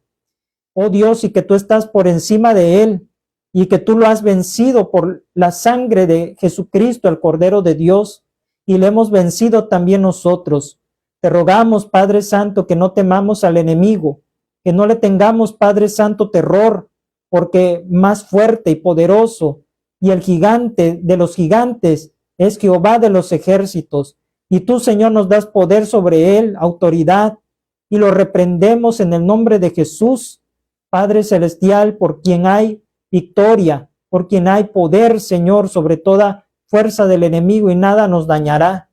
Oh Dios, y que tú estás por encima de él, y que tú lo has vencido por la sangre de Jesucristo, el Cordero de Dios, y le hemos vencido también nosotros. Te rogamos, Padre Santo, que no temamos al enemigo, que no le tengamos, Padre Santo, terror, porque más fuerte y poderoso, y el gigante de los gigantes es Jehová de los ejércitos, y tú, Señor, nos das poder sobre él, autoridad, y lo reprendemos en el nombre de Jesús, Padre Celestial, por quien hay victoria, por quien hay poder, Señor, sobre toda fuerza del enemigo, y nada nos dañará.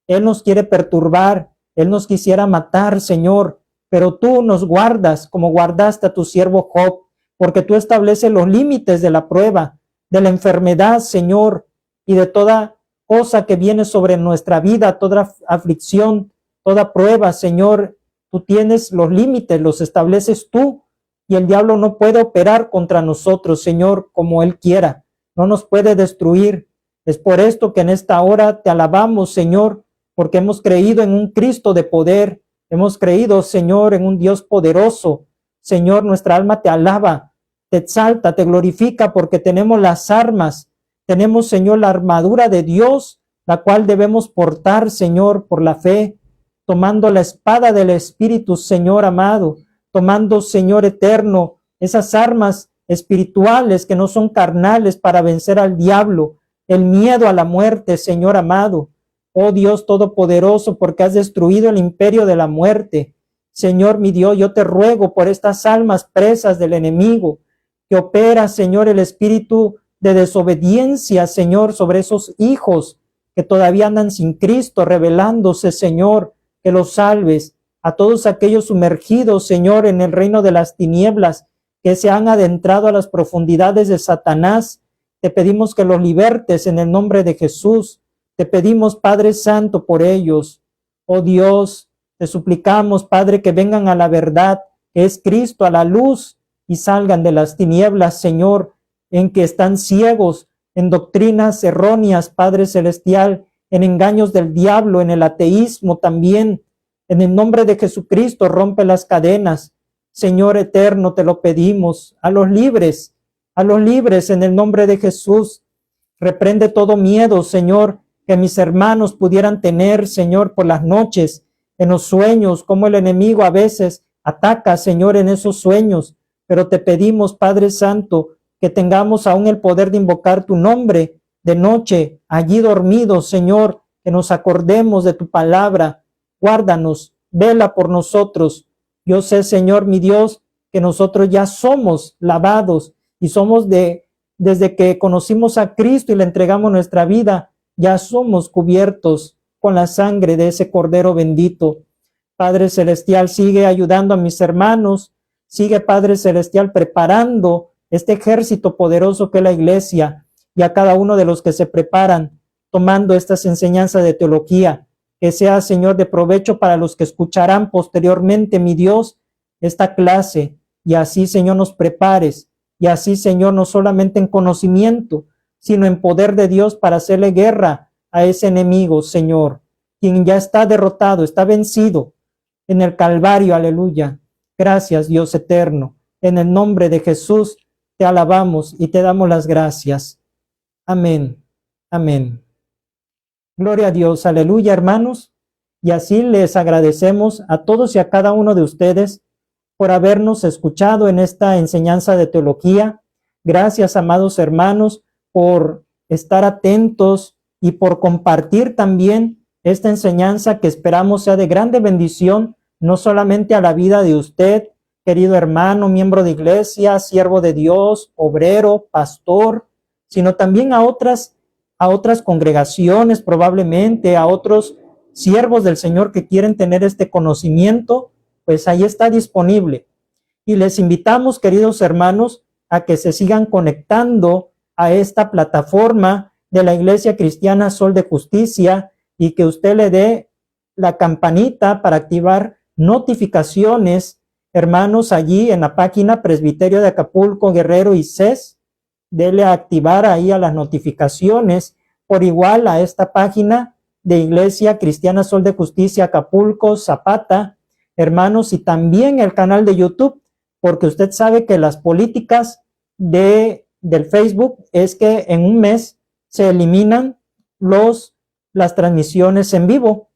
Él nos quiere perturbar, él nos quisiera matar, Señor, pero tú nos guardas como guardaste a tu siervo Job, porque tú estableces los límites de la prueba, de la enfermedad, Señor, y de toda cosa que viene sobre nuestra vida, toda aflicción, toda prueba, Señor. Tú tienes los límites, los estableces tú, y el diablo no puede operar contra nosotros, Señor, como él quiera. No nos puede destruir. Es por esto que en esta hora te alabamos, Señor, porque hemos creído en un Cristo de poder. Hemos creído, Señor, en un Dios poderoso. Señor, nuestra alma te alaba, te exalta, te glorifica, porque tenemos las armas. Tenemos, Señor, la armadura de Dios, la cual debemos portar, Señor, por la fe, tomando la espada del Espíritu, Señor amado, tomando, Señor eterno, esas armas espirituales que no son carnales para vencer al diablo, el miedo a la muerte, Señor amado. Oh Dios Todopoderoso, porque has destruido el imperio de la muerte. Señor mi Dios, yo te ruego por estas almas presas del enemigo, que opera, Señor, el espíritu de desobediencia, Señor, sobre esos hijos que todavía andan sin Cristo, revelándose, Señor, que los salves. A todos aquellos sumergidos, Señor, en el reino de las tinieblas, que se han adentrado a las profundidades de Satanás, te pedimos que los libertes en el nombre de Jesús. Te pedimos, Padre Santo, por ellos. Oh Dios, te suplicamos, Padre, que vengan a la verdad, que es Cristo, a la luz, y salgan de las tinieblas, Señor, en que están ciegos, en doctrinas erróneas, Padre Celestial, en engaños del diablo, en el ateísmo también. En el nombre de Jesucristo, rompe las cadenas. Señor eterno, te lo pedimos. A los libres en el nombre de Jesús. Reprende todo miedo, Señor, que mis hermanos pudieran tener, Señor, por las noches, en los sueños, como el enemigo a veces ataca, Señor, en esos sueños. Pero te pedimos, Padre Santo, que tengamos aún el poder de invocar tu nombre de noche, allí dormidos, Señor, que nos acordemos de tu palabra. Guárdanos, vela por nosotros. Yo sé, Señor, mi Dios, que nosotros ya somos lavados y somos desde que conocimos a Cristo y le entregamos nuestra vida, ya somos cubiertos con la sangre de ese Cordero bendito. Padre Celestial, sigue ayudando a mis hermanos, sigue, Padre Celestial, preparando este ejército poderoso que es la iglesia, y a cada uno de los que se preparan tomando estas enseñanzas de teología. que sea, Señor, de provecho para los que escucharán posteriormente, mi Dios, esta clase. Y así, Señor, nos prepares. Y así, Señor, no solamente en conocimiento, sino en poder de Dios para hacerle guerra a ese enemigo, Señor, quien ya está derrotado, está vencido en el Calvario, aleluya. Gracias, Dios eterno. En el nombre de Jesús te alabamos y te damos las gracias. Amén. Amén. Gloria a Dios, aleluya, hermanos. Y así les agradecemos a todos y a cada uno de ustedes por habernos escuchado en esta enseñanza de teología. Gracias, amados hermanos, por estar atentos y por compartir también esta enseñanza que esperamos sea de grande bendición, no solamente a la vida de usted, querido hermano, miembro de iglesia, siervo de Dios, obrero, pastor, sino también a otras congregaciones, probablemente a otros siervos del Señor que quieren tener este conocimiento, pues ahí está disponible. Y les invitamos, queridos hermanos, a que se sigan conectando a esta plataforma de la Iglesia Cristiana Sol de Justicia y que usted le dé la campanita para activar notificaciones, hermanos, allí en la página Presbiterio de Acapulco, Guerrero y CES. Dele a activar ahí a las notificaciones, por igual a esta página de Iglesia Cristiana Sol de Justicia Acapulco, Zapata, hermanos, y también el canal de YouTube, porque usted sabe que las políticas del Facebook es que en un mes se eliminan las transmisiones en vivo.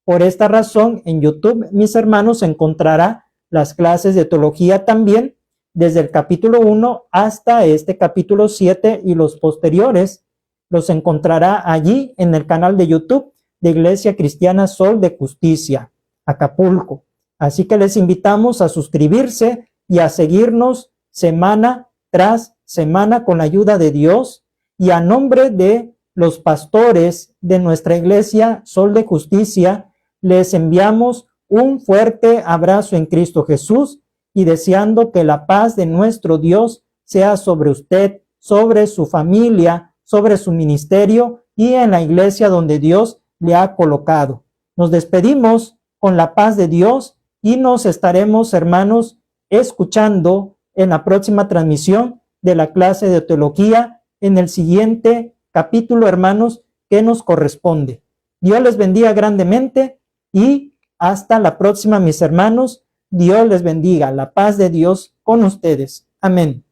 Por esta razón, en YouTube, mis hermanos, encontrará las clases de teología también, desde el capítulo 1 hasta este capítulo 7 y los posteriores, los encontrará allí en el canal de YouTube de Iglesia Cristiana Sol de Justicia, Acapulco. Así que les invitamos a suscribirse y a seguirnos semana tras semana con la ayuda de Dios, y a nombre de los pastores de nuestra Iglesia Sol de Justicia, les enviamos un fuerte abrazo en Cristo Jesús y deseando que la paz de nuestro Dios sea sobre usted, sobre su familia, sobre su ministerio y en la iglesia donde Dios le ha colocado. Nos despedimos con la paz de Dios y nos estaremos, hermanos, escuchando en la próxima transmisión de la clase de teología en el siguiente capítulo, hermanos, que nos corresponde. Dios les bendiga grandemente y hasta la próxima, mis hermanos. Dios les bendiga. La paz de Dios con ustedes. Amén.